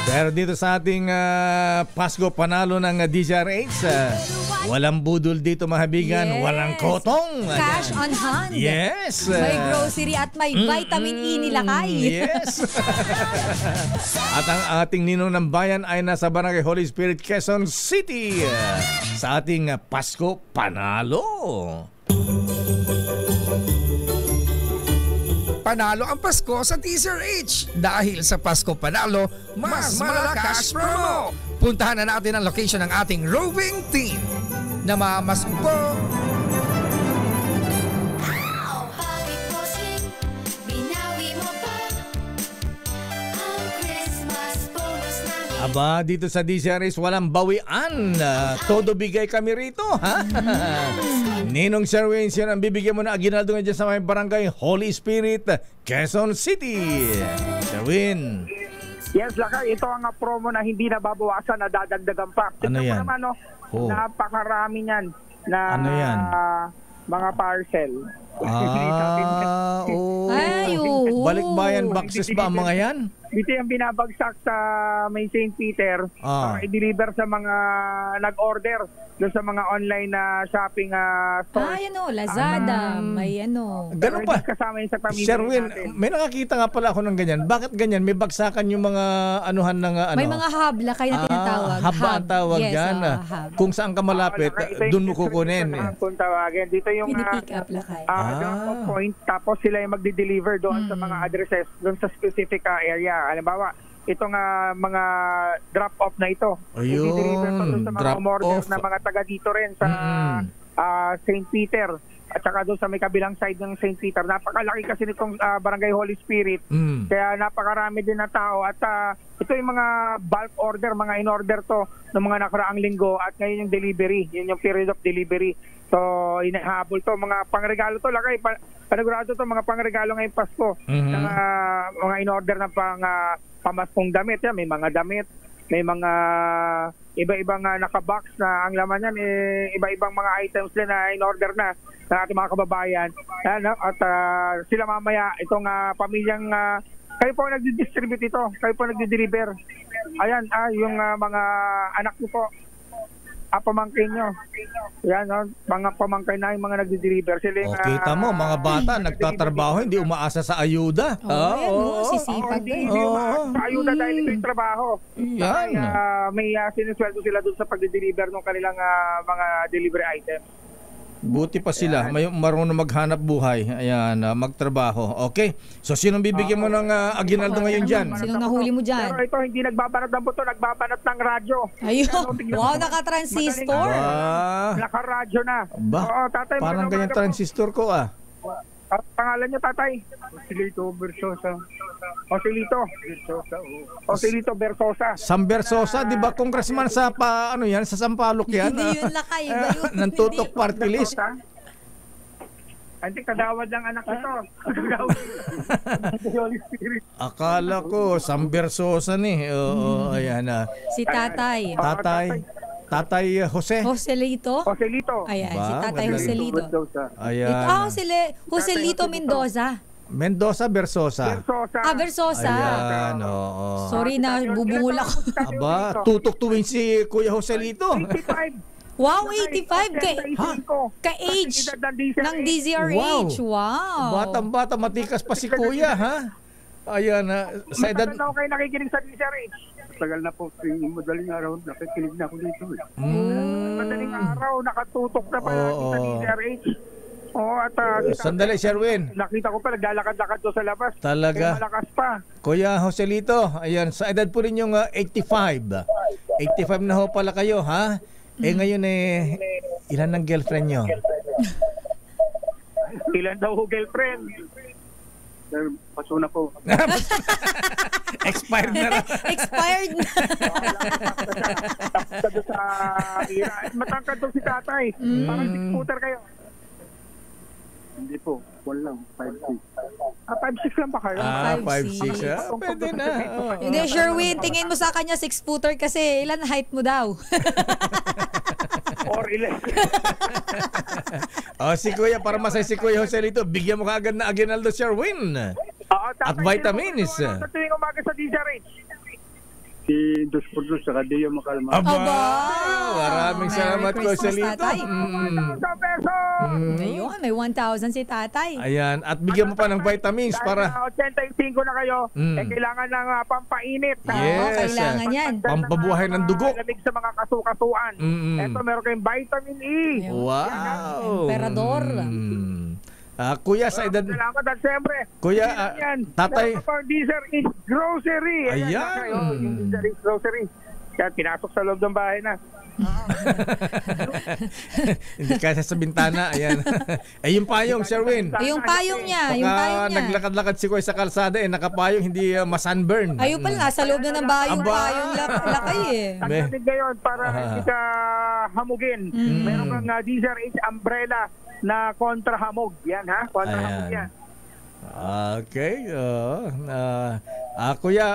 Pero dito sa ating Pasko panalo ng DZRH, walang budol dito mahabigan, walang kotong. Cash on hand. Yes. May grocery at may vitamin E ni Lakay. Yes. At ang ating ninong ng bayan ay nasa Barangay Holy Spirit, Quezon City sa ating Pasko panalo. panalo ang Pasko sa DZRH. Dahil sa Pasko Panalo, mas malakas promo. Puntahan na natin ang location ng ating roving team. Namamasko po! Aba, dito sa DZRH walang bawian. Todo bigay kami rito, ha? Ninong Sherwin, siya ang bibigyan mo na aginaldo nga dyan sa may barangay Holy Spirit, Quezon City. Sherwin. Yes, Lakay, ito ang promo na hindi nababawasan, na dadagdagan pa. Ano yan? Naman, no? Oh. Napakarami yan na ano yan? Mga parcel. Oh. Ay, oo. Balikbayan boxes ba ang mga yan? Dito yung binabagsak sa may St. Peter para i-deliver sa mga nag-order doon sa mga online na shopping stores. Ay, Lazada. May Ganun pa. Kasama yun sa pamilya Sherwin, natin. may nakakita nga pala ako ng ganyan. Bakit ganyan? May bagsakan yung mga anuhan ng ano? May mga hub, Lakay, na tinatawag. Hub ang tawag yes, yan. hub. Kung saan ka malapit, doon mo kukunin. Kung tawagin. Dito yung Pini-pick up, Lakay. drop-off point, tapos sila yung magde-deliver doon sa mga addresses, doon sa specific area. Halimbawa, itong mga drop-off na ito. Ayun, I-deliver to doon sa mga umorder drop-off. na mga taga dito rin sa St. Peter. At saka doon sa may kabilang side ng St. Peter. Napakalaki kasi nitong Barangay Holy Spirit. Kaya napakarami din na tao. At ito yung mga bulk order, mga in-order to ng mga nakaraang linggo. At ngayon yung delivery. Yun yung period of delivery. So, inahabol to. Mga pangregalo to. Lakay, panigurado to. Mga pangregalo ngayong Pasko. Mga in-order na pamaskong damit. Yan. May mga damit. May mga iba-ibang nakabox na ang laman yan. Iba-ibang mga items din na in-order na ng ating mga kababayan. At sila mamaya, itong pamilyang kayo po nagdi-distribute ito, kayo po nagdi-deliver. Ayan, yung mga anak niyo po, pamangkin nyo. Yan, mga pamangkin na yung mga nagdi-deliver. Sila yung, kita mo, mga bata nagtatrabaho, hindi umaasa sa ayuda. Sisipag din. Hindi umaasa sa ayuda dahil ito yung trabaho. Yan. May sinisweldo sila doon sa pagdi-deliver ng kanilang mga delivery items. Buti pa sila, may marunong maghanap buhay. Ayan, magtrabaho. Okay. So, sinong bibigyan mo ng aginaldo ngayon dyan? Sinong nahuli mo dyan? Pero ito, hindi nagbabanat ng buto, nagbabanat ng radyo. Ayun. Wow, naka-transistor. Naka-radyo na. Ba, tatay, parang ganyan transistor ko Pangalan niyo, tatay? Osilito Bersosa. Osilito Bersosa. Sam Bersosa, di ba congressman sa sa Sampaloc yan? Hindi yun, Lakay. Ng tutok party list. Hindi, kadawad ng anak nito. Akala ko, Sam Bersosa ni. Oo, ayan na. Si Tatay. Tatay Jose. Joselito? Ayan, si Tatay Joselito. Ayan. Joselito Mendoza. Mendoza Bersosa. Versosa. Ayan, oo. Sorry na, bubungol ako. Aba, tutok tuwing si Kuya Joselito. 85. Wow, 85 ka-age ng DZRH. Wow. Batang-bata, matikas pa si Kuya, ha? Ayan, sa edad... Matagal na ako kayo nakikinig sa DZRH. Tagal na po, madaling araw, nakikinig na ako dito. Madaling araw, nakatutok na pala sa DZRH. At sandali, Sherwin. Nakita ko pa, naglalakad-lakad doon sa labas. Talaga. Kaya malakas pa. Kuya Joselito, ayan, sa edad po rin yung 85. 85 na ho pala kayo, ha? Ngayon ilan ng girlfriend nyo? Ilan daw girlfriend? Paso na po. Expired na rin. Expired na. Matangkad daw si tatay. Parang 6-footer kayo. Hindi po. 1 lang. 5'6". 5'6" lang ba kayo? 5'6". Pwede na. Hindi, Sherwin, tingin mo sa kanya 6-footer kasi ilan height mo daw? Or 11. Si Kuya, para masay si Kuya Joselito, bigyan mo kaagad na aginaldo, Sherwin. At vitamins. Sa tuwing umaga sa DZRH. Si Dos por Dos, saka Deo Makalma. Aba! Maraming salamat, Kuya Joselito. Ayun, may 1,000 si tatay. Ayan, at bigyan mo pa ng vitamins para... 85 na kayo, kailangan ng pampainit. Yes. Kailangan yan. Pampabuhay ng dugo. Lamig sa mga kasukasuan. Ito, meron kayong vitamin E. Wow! Emperador. Kuya, sa edad... Salamat at siyempre. Kuya, tatay... Diesel is Grocery. Ayan. Yung Diesel is Grocery. Kaya pinasok sa loob ng bahay na. Hindi kasi sa bintana. Ayan. Yung payong, Sherwin. Yung payong niya. Naglakad-lakad si Kuya sa kalsada, nakapayong, hindi masunburn. Ayun pala, sa loob na ng bahay yung payong lakay eh. Tagdating ngayon para hindi ka hamugin. Meron kang Diesel H umbrella na kontra hamog. Yan ha? Kontra hamog yan. Okay. Kuya,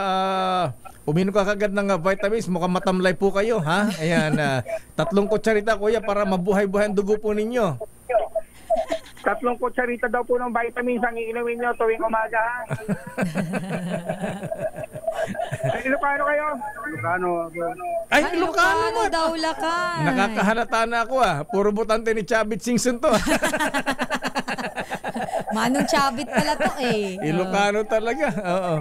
uminom ka kagad ng vitamins. Mukhang matamlay po kayo, ha? Ayan. 3 kutsarita, kuya, para mabuhay-buhay ang dugo po ninyo. 3 kutsarita daw po ng vitamins ang iinumin nyo tuwing umaga, ha? Ilocano kayo? Ay, Ilocano daw lakay. Nakakahalata na ako, Puro butante ni Chavit Singson to. Manong Chavit pala to eh. Ilocano talaga. Oo.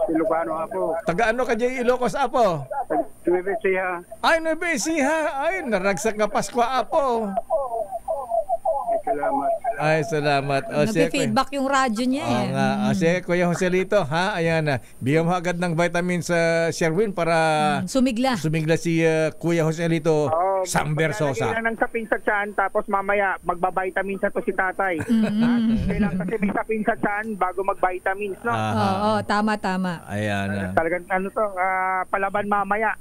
Ilocano ako. Taga ano ka dyan, Ilocos, Apo? Nueva Ecija. Ay, Nueva Ecija. Ay, naragsak nga Pasko, Apo. Salamat. Ay, salamat. Nag-feedback yung radyo niya eh. Kasi Kuya Joselito, ha? Ayan, bigyan mo agad ng vitamins sa Sherwin para sumigla si Kuya Joselito Samber Sosa. Maglalagay ng sapin sa tiyan, tapos mamaya magba-vitamins to si tatay. Kailangan kasi may sapin sa tiyan bago mag-vitamins, no? Oo, tama. Ayan. Talagang palaban mamaya.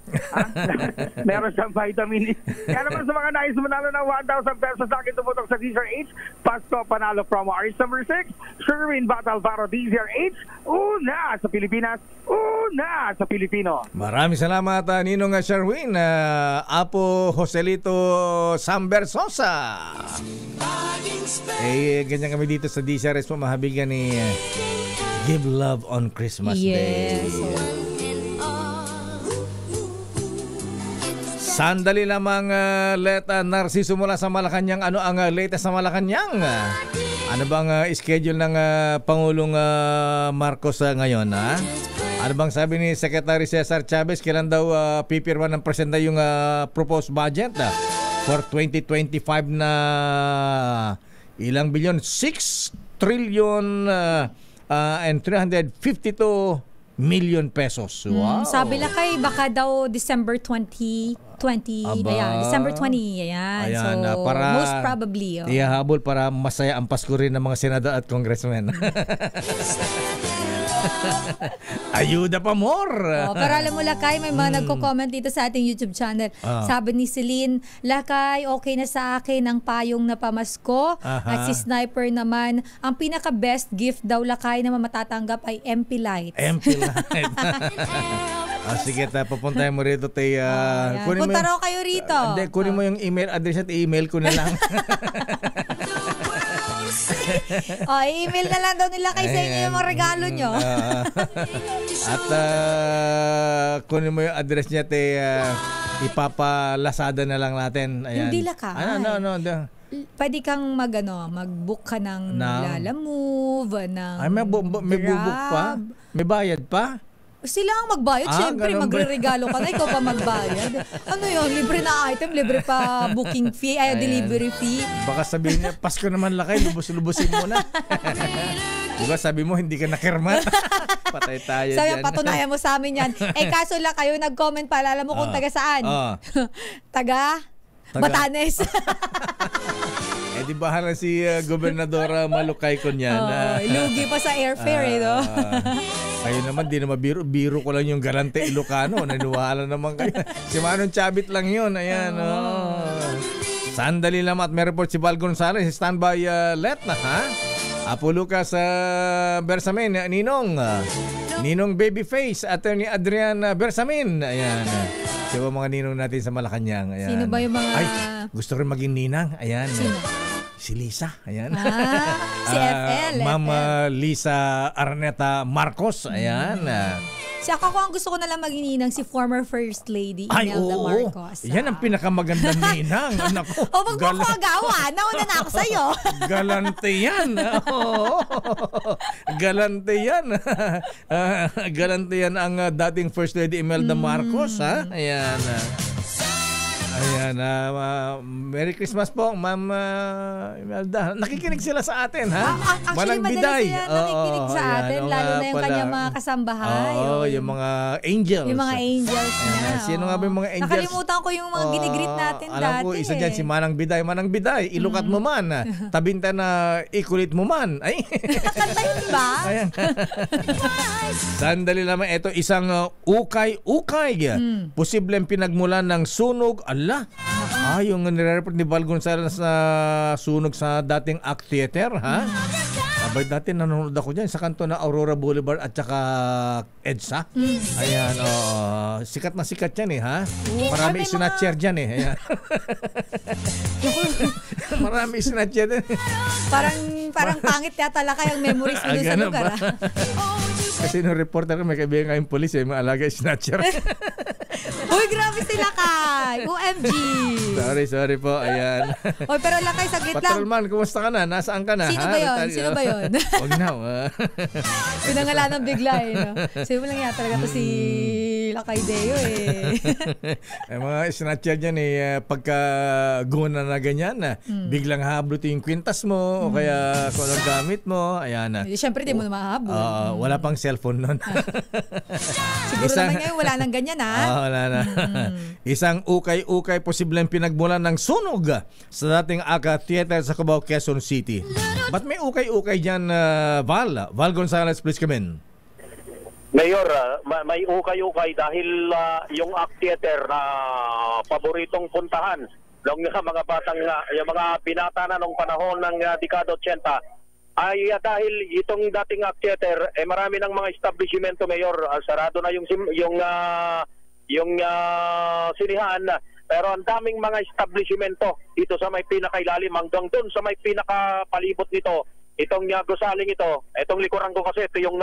Meron siyang vitamin. Kaya naman sa mga nais manalo ng 1,000 pesos sa akin tumutok sa Diesel H, Pasko Panalo Promo Arts number 6, Sherwin Batalvaro Diesel H, una sa Pilipinas, una sa Pilipino. Maraming salamat, Ninong Sherwin, Apo Joselito Samber Sosa. Ganyan kami dito sa DCRS po, mahabigan ni Give Love on Christmas Day. Sandali lamang, Narciso mula sa Malacanang. Ano ang latest sa Malacanang? Ano bang schedule ng Pangulong Marcos ngayon? Ano bang sabi ni Secretary Cesar Chavez? Kailan daw pipirma ng presenta yung proposed budget for 2025 na ilang bilyon? 6 trillion and 352 million pesos. Wow. Sabi lang kay baka daw December 2020. Ayan, December 20. Ayan. So, para most probably. Ihahabol para masaya ang Pasko rin ng mga senador at congressmen. Ayuda pa more. Pero alam mo, Lakay, may mga nagko-comment dito sa ating YouTube channel. Sabi ni Celine, Lakay, okay na sa akin ang payong na pamasko. At si Sniper naman, ang pinaka-best gift daw, Lakay, na matatanggap ay MP Lights. MP Lights. Sige, papuntahin mo rito. Punta raw kayo rito. Hindi, kunin mo yung email address at i-email ko na lang. I-email na lang daw nila kay sa inyo yung mga regalo nyo. At kunin mo yung address niya, ipapalasada na lang natin. Ayan. Hindi Lakay. Ano. Pwede kang mag-book ka ng Lalamove, ng may bubuk pa? May bayad pa? Sila ang magbayad. Siyempre, magre-regalo ka na. Ikaw pa magbayad. Ano yun? Libre na item. Libre pa booking fee. Delivery fee. Baka sabihin niya, Pasko naman Lakay. Lubos-lubosin mo na. Diba sabi mo, hindi ka nakirmat? Patay tayo dyan. Sabi, patunayan mo sa amin yan. Kaso lang kayo nag-comment pa. Alam mo kung taga saan? Taga Batanes. Di bahala si Gobernadora Malukay ko niyan. Lugi pa sa airfare, no? Ayun naman, di naman biro ko lang yung Galante Ilocano. Naniwala naman kayo. Si Manong Chavit lang yun. Ayan, Sandali lang at may report si Val Gonzales. Standby let na, ha? Apo Lucas Bersamin, Ninong Babyface, Attorney Adrian Bersamin. Ayan. Siya mga ninong natin sa Malacanang. Ayan. Sino ba yung mga... Ay, gusto rin maging ninang. Ayan. Sino? Si Lisa. Ayan. Si FL. Ma'am Lisa Araneta Marcos. Ayan. Si ako ang gusto ko na lang maging ninang si former First Lady Imelda Marcos. Yan ang pinakamagandang ninang. Nako. Wag mo ako agawa. Nauna na ako sa'yo. Galante yan. Galante yan. Galante yan ang dating First Lady Imelda Marcos. Ha? Ayan. Ayan, Merry Christmas po, Ma'am Imelda. Nakikinig sila sa atin, ha? Actually, madalas sila nakikinig sa atin, lalo na yung kanyang mga kasambahay. Oo, yung mga angels. Yung mga angels niya. Sino nga ba yung mga angels? Nakalimutan ko yung mga ginigreet natin alam dati. Alam ko, isa dyan si Manang Biday. Manang Biday, ilukat mo man. Tabinta na ikulit mo man. Ay. Kanta yun ba? Ayan. Sandali naman, ito isang ukay-ukay. Posibleng pinagmulan ng sunog. Ala, yung nire-report ni Val Gonzales na sunog sa dating ACT Theater, ha? Abay dati nanonood ako dyan sa kanto na Aurora Boulevard at saka EDSA. Ayan, sikat na sikat yan ha? Marami isinatcher dyan Ayan. Marami isinatcher dyan Parang pangit yata lakay ang memories mo sa lugar. Kasi nung reporter may kaibigan kayong polis may alaga isinatcher. Uy, grabe sila kay. OMG. Sorry po. Ayan. Oy, pero lakay, saglit lang. Patrolman, kumusta ka na? Nasaan ka na? Sino ba yun? Sino ba yun? Huwag na. Pinangalanan bigla No? Sino lang yata talaga to si Lakay Deo mga snatcher dyan pagka guna na ganyan biglang hahablo yung kwintas mo o kaya kung anong gamit mo. Ayan. Siyempre di mo na mahablo. Wala pang cellphone nun. Siguro naman ngayon wala nang ganyan wala na. Isang ukay-ukay posibleng pinagmulan ng sunog sa dating ACT Theater sa Cubao, Quezon City. Ba't may ukay-ukay dyan, Val Gonzales, please come in. Mayor, may ukay-ukay dahil yung ACT Theater na paboritong puntahan ng mga batang, yung mga binata na nung panahon ng dekada 80 ay dahil itong dating ACT Theater marami ng mga establishmento, Mayor, sarado na yung sinihan, pero ang daming mga establishmento dito sa may pinakailalim hanggang doon sa may pinakapalibot nito. Itong gusaling ito, itong likuran ko kasi ito yung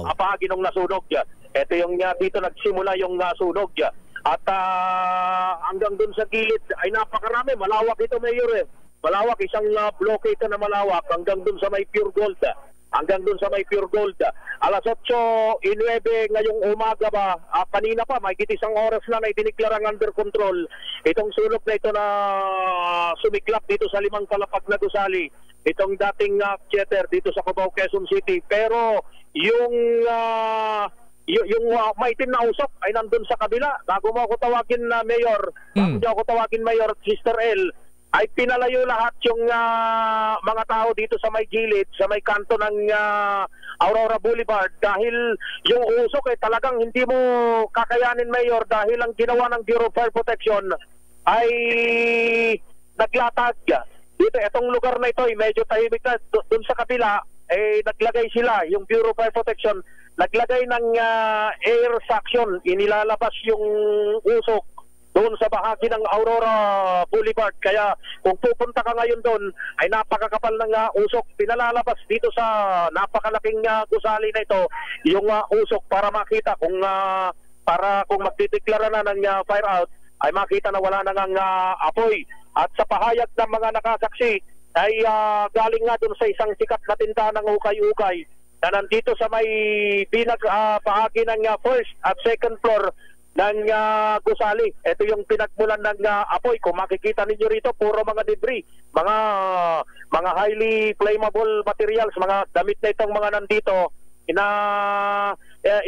apahagi nung nasunog. Ito yung dito nagsimula yung sunog. At hanggang dun sa gilid ay napakarami, malawak ito, Mayor Malawak, isang bloke ito na malawak hanggang dun sa may Pure Gold. Alas 8:09 ngayong umaga ba, kanina pa, may isang oras na idineklarang under control itong sunog na ito na sumiklap dito sa limang palapag na gusali. Itong dating theater dito sa Cubao, Quezon City. Pero yung maitim na usok ay nandun sa kabila. Bago mo ako tawagin na Mayor, Sister L, ay pinalayo lahat yung mga tao dito sa may gilid, sa may kanto ng Aurora Boulevard dahil yung usok talagang hindi mo kakayanin, Mayor, dahil ang ginawa ng Bureau of Fire Protection ay naglatag. Dito, itong lugar na ito medyo tahimik na. Doon sa kabila, naglagay sila, yung Bureau of Fire Protection, naglagay ng air suction. Inilalabas yung usok doon sa bahagi ng Aurora Boulevard. Kaya kung pupunta ka ngayon doon, ay napakakapal ng usok. Pinalalabas dito sa napakalaking gusali na ito, yung usok para makita kung magdideklara na ng fire out, ay makita na wala na ng apoy. At sa pahayag ng mga nakasaksi ay galing nga doon sa isang sikat na tindahan ng ukay-ukay na nandito sa may bahagi ng first at second floor ng gusali. Ito yung pinagmulan ng apoy. Kung makikita ninyo rito, puro mga debris, mga highly flammable materials, mga damit na itong mga nandito na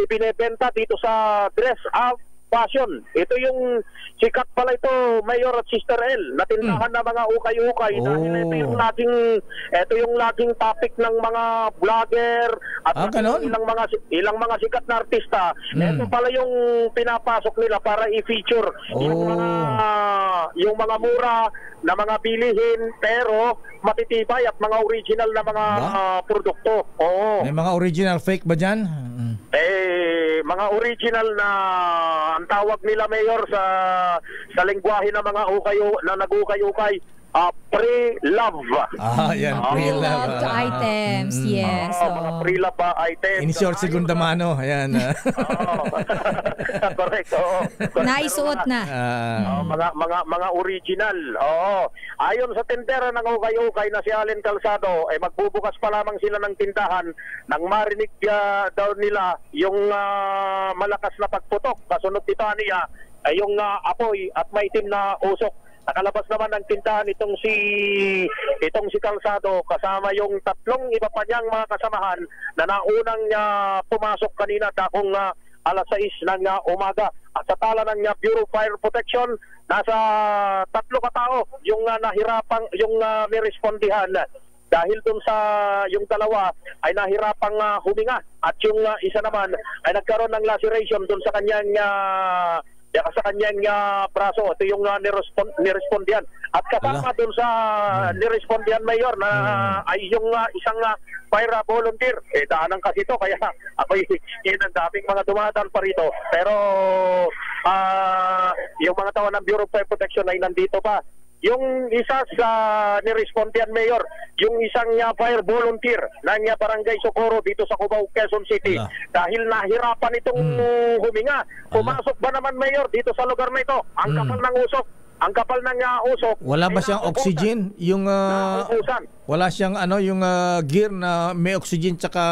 ibinebenta dito sa dress up fashion. Ito yung sikat pala ito, Mayor at Sister L, na tindahan na mga ukay-ukay dahil ito yung laging topic ng mga vlogger at ilang mga sikat na artista. Ito pala yung pinapasok nila para i-feature yung mga mura na mga bilihin pero matitibay at mga original na mga produkto. May mga original fake ba dyan? Mga original na ang tawag nila, Mayor, sa lengguwahe ng mga nag-ukay-ukay, pre-love. Yan, pre-love items, yes. Mga pre-love items. In short, segunda mano. Ayan. Correct. Naisuot na. Mga original. Ayon sa tindera ng ukay-ukay na si Allen Calzado, magbubukas pa lamang sila ng tindahan nang marinig daw nila yung malakas na pagputok. Kasunod nito niya, ay yung apoy at maitim na usok. Nakalabas naman ng tindahan itong si Calzado kasama yung tatlong iba pa niyang mga kasamahan na naunang pumasok kanina dakong alas 6 ng umaga. At sa tala ng Bureau of Fire Protection, nasa 3 katao yung nahirapang yung nirespondihan dahil dun sa yung dalawa ay nahirapang huminga at yung isa naman ay nagkaroon ng laceration dun sa kanyang braso. Ito yung nirespondihan. At kasama dun sa nirespondihan, Mayor, na ay yung isang fire volunteer. Daanan kasi ito, kaya ako'y ang daming mga dumadaan pa rito. Pero yung mga tao ng Bureau of Fire Protection ay nandito pa. Yung isa sa nirespondihan, Mayor, yung isang fire volunteer ng Barangay Socorro dito sa Cubao, Quezon City. Dahil nahirapan itong huminga. Pumasok ba naman, Mayor, dito sa lugar na ito? Ang kapal ng usok. Ang kapal ng usok. Wala ba siyang oxygen? Yung wala siyang yung gear na may oxygen tsaka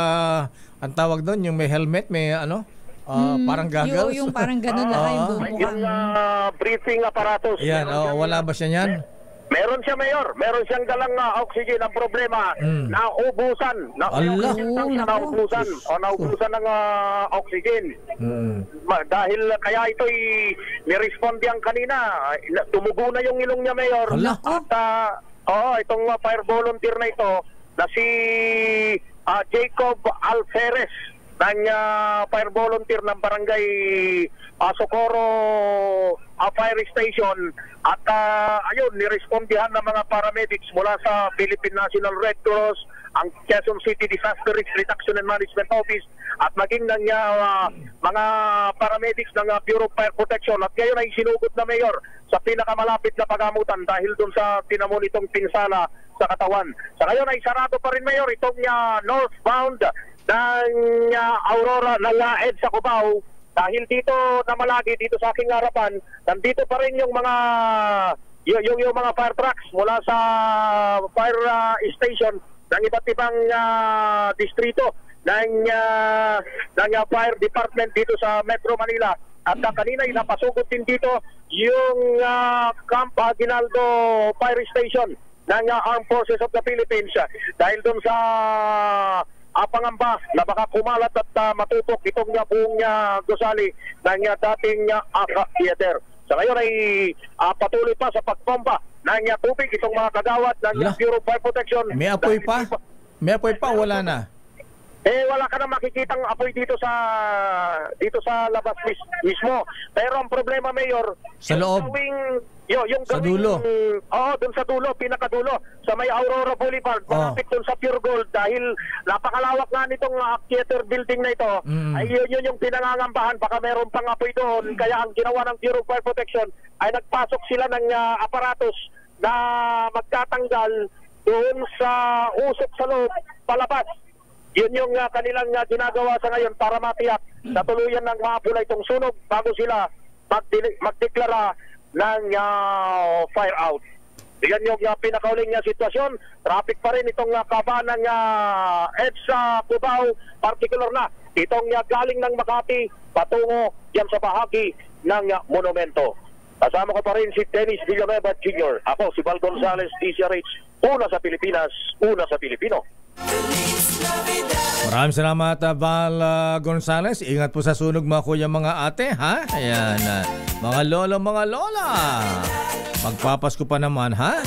ang tawag doon, yung may helmet, may parang goggles. Yung parang ganun na yung breathing apparatus. Yan, wala ba siya niyan? Meron siya, Mayor. Meron siyang dalang oxygen. Ang problema, naubusan. Naubusan ng oxygen. Dahil kaya ito'y nirespondihan kanina. Tumugo na yung ilong niya, Mayor. At itong fire volunteer na ito na si Jacob Alferez ng fire volunteer ng Barangay Socorro Fire Station. At ayun, nirespondihan ng mga paramedics mula sa Philippine National Red Cross, ang Quezon City Disaster Risk Reduction and Management Office, at maging ng mga paramedics ng Bureau of Fire Protection. At ngayon ay sinugod na, Mayor, sa pinakamalapit na pagamutan dahil dun sa tinamo nitong pinsala sa katawan. Sa ngayon ay sarado pa rin, Mayor, itong northbound ng Aurora ng EDSA Cubao. Dahil dito na malagi dito sa aking harapan, nandito pa rin yung mga fire trucks mula sa fire station ng iba't ibang distrito ng fire department dito sa Metro Manila. At kanina napasugod din dito yung Camp Aguinaldo Fire Station ng Armed Forces of the Philippines dahil doon sa pangamba na baka kumalat at matutok itong buong gusali ng dating ACA Theater. Sa ngayon ay patuloy pa sa pagpompa ng tubig itong mga kagawad ng Bureau of Fire Protection. May apoy pa? May apoy pa? Wala na? Wala ka na makikitang apoy dito sa labas mismo. Pero ang problema, Mayor, sa loob, sa dulo. Doon sa dulo, pinakadulo, sa may Aurora Boulevard, malapit doon sa Pure Gold, dahil napakalawak nga nitong theater building na ito, ay yun yung pinangangambahan, baka meron pang apoy doon. Kaya ang ginawa ng Bureau of Fire Protection ay nagpasok sila ng aparatos na magtatanggal doon sa usok sa loob, palabas. Yun yung kanilang ginagawa sa ngayon para matiyak na tuluyan ng mapula itong sunog bago sila magdeklara ng fire out. Yan yung pinakauling sitwasyon. Traffic pa rin itong kaban ng EDSA Cubao, particular na itong galing ng Makati patungo yan sa bahagi ng monumento. Kasama ko pa rin si Dennis Villanueva Jr. Ako si Val Gonzales, DCRH. Una sa Pilipinas, una sa Pilipino. Maraming salamat, Val Gonzales. Ingat po sa sunog, mga kuya, mga ate, ha? Ayan, mga lolo, mga lola. Magpapasko pa naman, ha?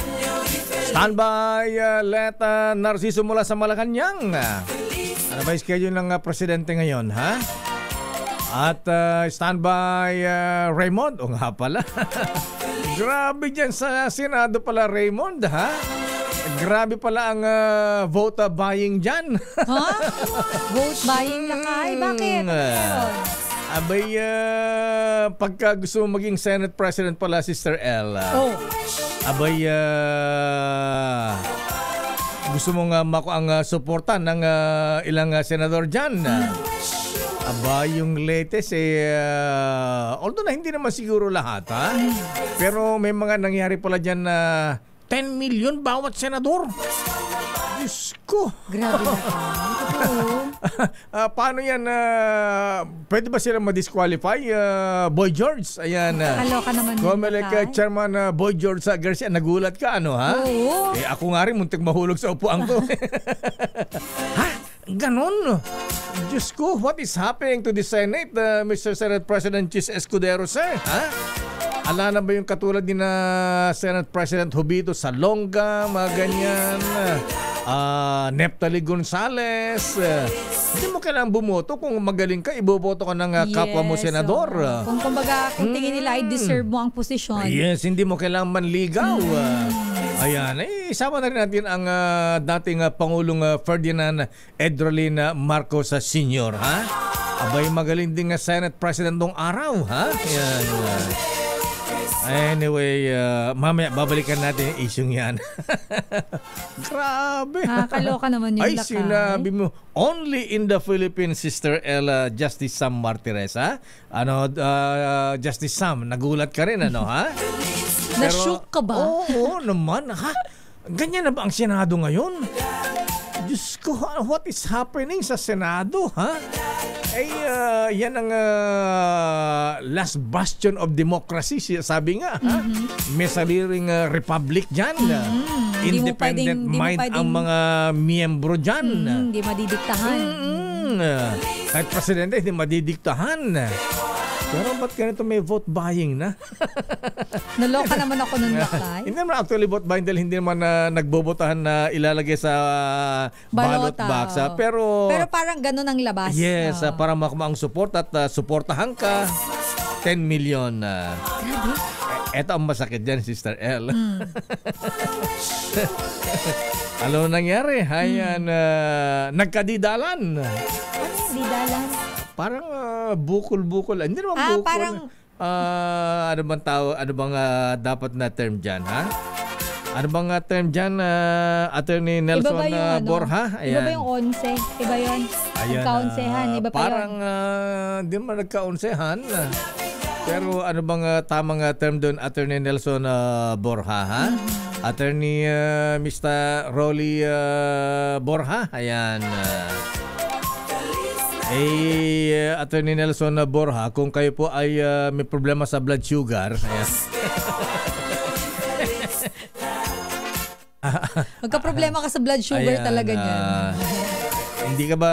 Standby, Leta Narciso mula sa Malacanang. Ano ba yung schedule ng presidente ngayon, ha? At standby, Raymond. O nga pala. Grabe dyan sa Senado pala, Raymond, ha? Grabe pala ang vote buying dyan. Ha? Vote buying lakay? Bakit? Abay, pagka gusto mo maging Senate President pala, Sister L. Abay, gusto mo nga ang suporta ng ilang senador dyan. Aba, yung latest although na hindi naman siguro lahat, ha? Pero may mga nangyari pala dyan na 10 million bawat senador. Diyos ko. Grabe na. Paano yan? Pwede ba sila ma-disqualify? Boy George, ayan. Kaloka naman Comelec Chairman Boy George Garcia, nagulat ka, ano ha? Oo. Ako nga rin, muntik mahulog sa upuan ko. Ha? Ganon? Diyos ko, what is happening to the Senate, Mr. Senate President Chis Escudero, sir? Ha? Ala na ba yung katulad ni na Senate President Jovito Salonga, mga ganyan, Neptali Gonzales? Hindi mo kailangan bumoto. Kung magaling ka, iboboto ka ng kapwa mo senador. Kung tingin nila ay deserve mo ang posisyon. Yes, hindi mo kailangan manligaw. Ayan, isama na rin natin ang dating Pangulong Ferdinand Edrolin Marcos Sr. Ha? Abay, magaling din nga Senate President nung araw. Ha? Ayan. Anyway, mamaya babalikan natin yung isyong yan. Grabe. Kaloka naman yung Ay, lakay. sinabi mo, only in the Philippines, Sister Ella, Justice Sam Martirez, ha? Justice Sam, nagulat ka rin, ano, ha? Na-shook ka ba? Oo naman, ha? Ganyan na ba ang Senado ngayon? Diyos ko, what is happening sa Senado, ha? Yan ang last bastion of democracy, sabi nga, ha? May sariling republic dyan. Independent mind ang mga miyembro dyan. Hindi madidiktahan. Kahit presidente, hindi madidiktahan. Pero ba't ganito may vote buying na? Naloka naman ako nun lakay. Hindi naman actually vote buying dahil hindi naman nagbobotahan na ilalagay sa ballot box. Pero parang ganun ang labas. Yes, para makuha ang support at suportahan ka. 10 million. Ito ang masakit dyan, Sister L. Ano nangyari? Ayan, nagkadidalan. Ano didalan? Parang bukol-bukol. Hindi naman bukol. Parang ano bang tao? Ano bang dapat na term dyan, ha? Ano bang term dyan, Attorney Nelson Borja? Ayan. Iba ba yung 11? Iba yun? Nagka-onsehan. Iba pa parang hindi naman nagka-onsehan. Pero ano bang tamang term doon, Attorney Nelson Borja, ha? Attorney Mr. Rolly Borja. Ayan. Attorney Nelson Borja, kung kayo po ay may problema sa blood sugar, ayan. Magka-problema ka sa blood sugar, ayan, talaga niyan. Hindi ka ba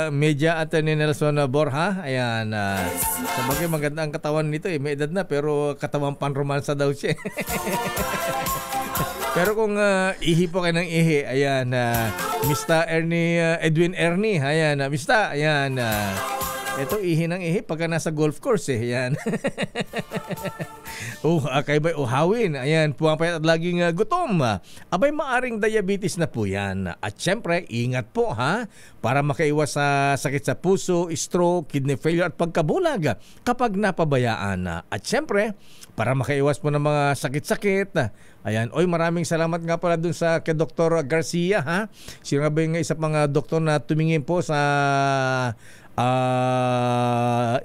media, Attorney Nelson Borja? Ayan. Sabagay, maganda ang katawan nito. May edad na, pero katawan panromansa daw siya. Pero kung ihi po kayo ng ihi, ayan, Mr. Edwin Ernie, ayan, Mr. Ayan, ito ihi ng ihi pagka nasa golf course, ayan. Kayo ba'y uhawin? Ayan, pumapayat at laging gutom. Abay, maaring diabetes na po yan. At syempre, ingat po, ha? Para makaiwas sa sakit sa puso, stroke, kidney failure at pagkabulag kapag napabayaan. At syempre, para makaiwas po ng mga sakit-sakit. Ayan, maraming salamat nga pala dun sa kay Dr. Garcia, ha? Sino nga ba yung isa mga doktor na tumingin po sa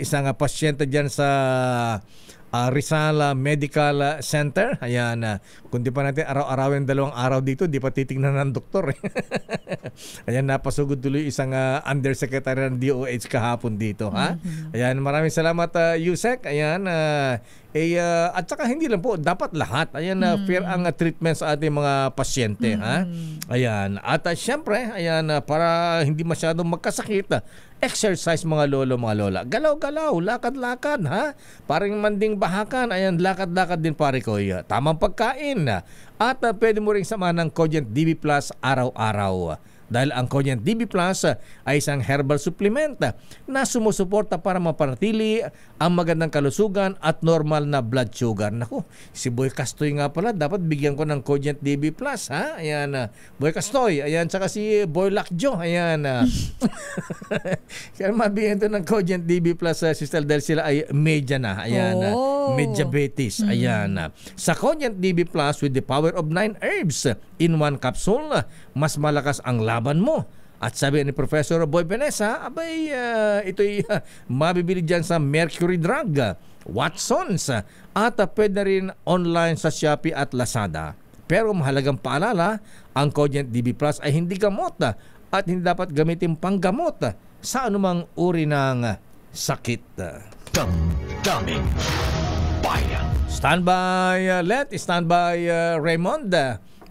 isang pasyente dyan sa Rizal Medical Center. Ayan, kung di pa natin araw-arawin 2 araw dito, di pa titingnan ng doktor. Ayan, napasugod tuloy isang undersecretary ng DOH kahapon dito, ha? Ayan, maraming salamat, Yusek. Ayan, at saka hindi lang po, dapat lahat. Ayan, fair ang treatment sa ating mga pasyente, ha? Ayan, at syempre, ayan, para hindi masyadong magkasakit, exercise mga lolo, mga lola. Galaw-galaw, lakad-lakad, ha? Parang manding bahakan, ayan, lakad-lakad din pare ko. Tamang pagkain. At pwede mo rin samahan ng Cogent DB Plus araw-araw. Dahil ang Cogent DB Plus ay isang herbal supplement na sumusuporta para mapanatili ang magandang kalusugan at normal na blood sugar. Naku, si Boy Castoy nga pala, dapat bigyan ko ng Cogent DB Plus, ha? Ayan, Boy Castoy, ayan, tsaka si Boy Lakjo, ayan. Kaya mabigyan ito ng Cogent DB Plus, Sister, dahil sila ay medya na, ayan, mediabetes, ayan. Sa Cogent DB Plus with the power of 9 herbs in 1 capsule, mas malakas ang laban mo. At sabi ni Professor Boy Benesa, abay, ito'y mabibili dyan sa Mercury Drug, Watsons, at pwede rin online sa Shopee at Lazada. Pero mahalagang paalala, ang Cogent DB Plus ay hindi gamot at hindi dapat gamitin panggamot sa anumang uri ng sakit. Damdaming Bayan. Standby, standby, Raymond.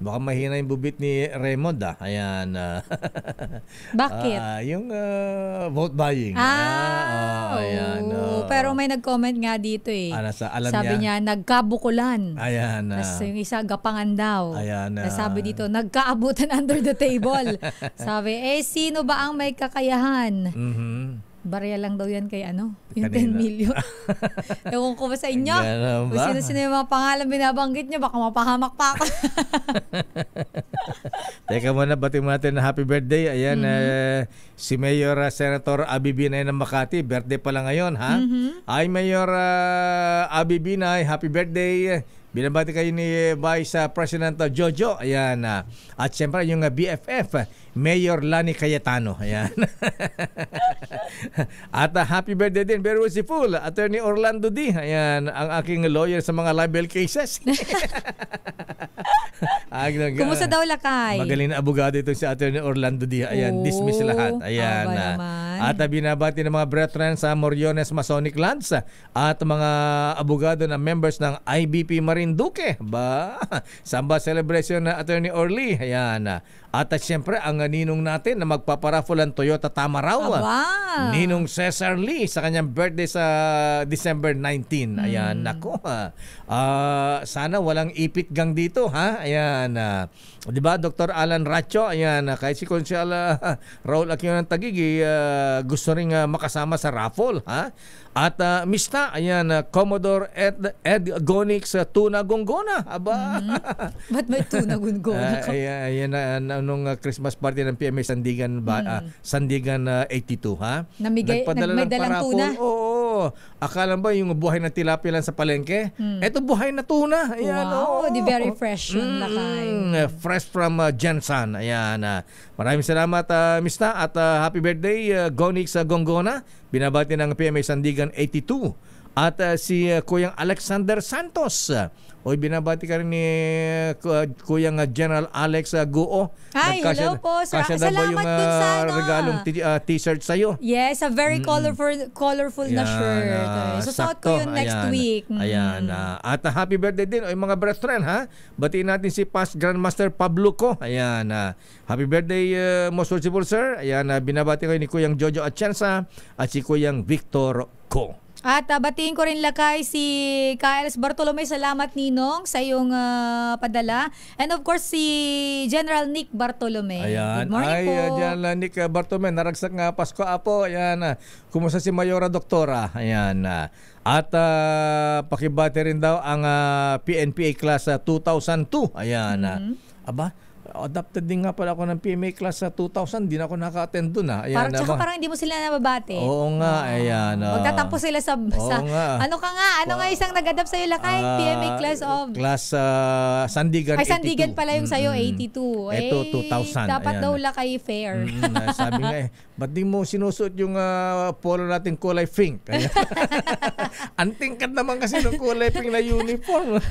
Baka mahina yung bubit ni Raymond. Ayan. Bakit? Yung vote buying. Ayan. Pero may nag-comment nga dito eh. Sabi niya, nagkabukulan. Ayan. Tapos yung isa, gapangan daw. Ayan. Sabi dito, nagkaabutan under the table. Sabi, sino ba ang may kakayahan? Barya lang daw yan kay yung 10 million. Ewan ko ba sa inyo? Kung sino-sino yung mga pangalan binabanggit nyo, baka mapahamak pa ako. Teka muna, batiin mo natin na happy birthday. Ayan, si Mayor Senator Abby Binay ng Makati. Birthday pala ngayon, ha? Ay, Mayor Abby Binay, happy birthday. Binabati kayo ni Vice President Jojo. Ayan. At siyempre yung BFF, Mayor Lani Cayetano. Ayan. At happy birthday din, very full, Attorney Orlando D. Ayan, ang aking lawyer sa mga libel cases. Kumusta daw lakay? Magaling na abogado itong si Attorney Orlando D. Ayan, dismiss lahat. Ayan. At binabati ng mga brethren sa Moriones Masonic Lands at mga abogado na members ng IBP Marinduque. Samba celebration na Attorney Orly. Ayan. At siyempre ang ninong natin na magpaparaffle ang Toyota Tamaraw. Ninong Cesar Lee sa kanyang birthday sa December 19. Ayan, nako. Sana walang ipit gang dito, ha? Ayan. 'Di ba, Dr. Alan Racho? Ayan, kahit si Consial Raul Aquino ng Taguig gusto ring makasama sa raffle, ha? At Mista, ayan, Commodore Ed Gonix Tuna Gongona. Ba't may Tuna Gongona? Ayan, nung Christmas party ng PMA Sandigan Sandigan 82, ha? Nagpadala ng tuna? Oo. Akala ba yung buhay na tilapia lang sa palengke? Eto buhay na tuna. Ayan, wow, very fresh yun, lakay. Fresh from Jensen. Ayan. Maraming salamat, Mista, at happy birthday, Gonix Gongona. Binabati ng PMA Sandigan 82. At si Kuyang Alexander Santos. Binabati ka rin ni Kuyang General Alex Guo. Hi, hello po. Salamat dun sa regalong t-shirt sa'yo. Yes, a very colorful na shirt. Susuot ko yun next week. Ayan. At happy birthday din mga brethren, ha? Batiin natin si Past Grandmaster Pablo Ko. Ayan. Happy birthday, most worshipful sir. Ayan, binabati ko ni Kuyang Jojo Atienza at si Kuyang Victor Ko. At batiin ko rin lakay si Kailes Bartolome. Salamat ninong sa iyong padala. And of course si General Nick Bartolome. Ayan. Good morning po. General Nick Bartolome, naragsak nga Pasko Apo. Ayan. Kumusta si Mayora Doktora? Ayan. At pakibati rin daw ang PNPA Class 2002. Ayan. Adapted din nga pala ako ng PMA Class sa 2000. Di na ako naka-attend dun. Ayan, parang hindi mo sila nababate. Oo nga. Ayan. Magtatampo sila sa ano ka nga? Ano nga isang nag-adapt sa'yo lakay? PMA Class of? Class Sandigan 82. Ay, Sandigan pala yung sa'yo, 82. Ito, 2000. Dapat daw lakay fair. Sabi nga ba't di mo sinusuot yung polo natin kulay pink? Antingkat naman kasi ng kulay pink na uniform.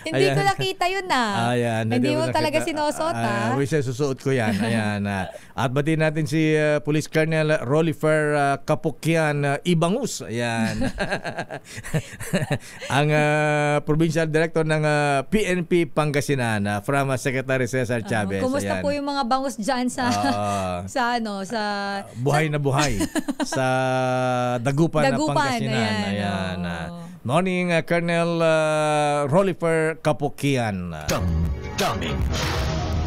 Hindi ko nakita yun Ayan. Hindi mo talaga sinusuot Wish susuot ko yan. Ayan. At batiin natin si Police Colonel Rolifer Kapukian Ibangus. Ayan. Ang Provincial Director ng PNP Pangasinan from Secretary Cesar Chavez. Kumusta po yung mga bangus dyan sa buhay na buhay sa Dagupan na Pangasinan. Ayan. Morning, Colonel Rolifer Kapukian. Damdaming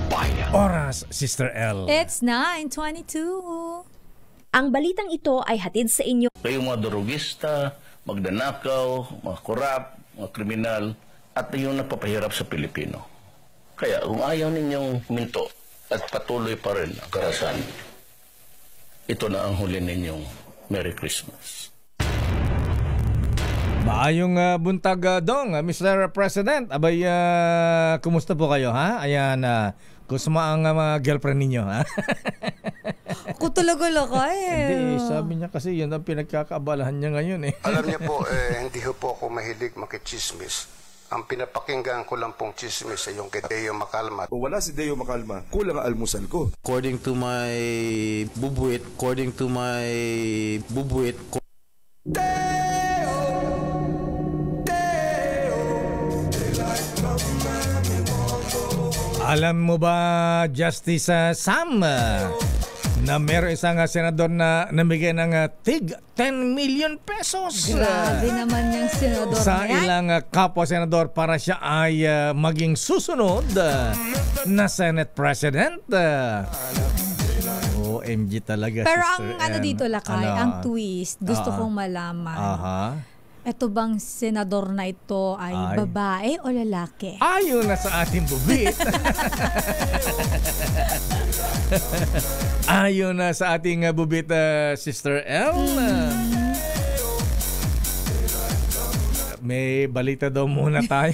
Bayan. Oras, Sister L. It's 9:22. Ang balitang ito ay hatid sa inyo. Kayong mga durugista, magdanakaw, mga korap, mga kriminal, at yung nagpapahirap sa Pilipino. Kaya kung ayaw ninyong minto at patuloy pa rin ang karahasan, ito na ang huli ninyong Merry Christmas. Maayong buntag dong, Mr. President. Abay, kumusta po kayo, ha? Ayan, kumusta ang mga girlfriend ninyo, ha? Ako talaga lakay. Hindi, sabi niya kasi yun ang pinagkakaabalahan niya ngayon, eh. Alam niyo po, hindi po ako mahilig makichismis. Ang pinapakinggan ko lang pong chismis sa yung kay Deo Macalma. O wala si Deo Macalma, kulang ang almusal ko. According to my bubuit, Alam mo ba, Justice Sam, na meron isang senador na namigay ng tig 10 million pesos. Grabe naman yung senador sa na yan. ilang kapwa senador para siya ay maging susunod na Senate President. OMG talaga, Pero Sister ang ano M. dito, Lakay, Ano? ang twist, gusto kong malaman. Ito bang senador na ito ay babae o lalaki? Ayon na sa ating bubit. Ayon na sa ating bubit, Sister L. May balita daw muna tayo.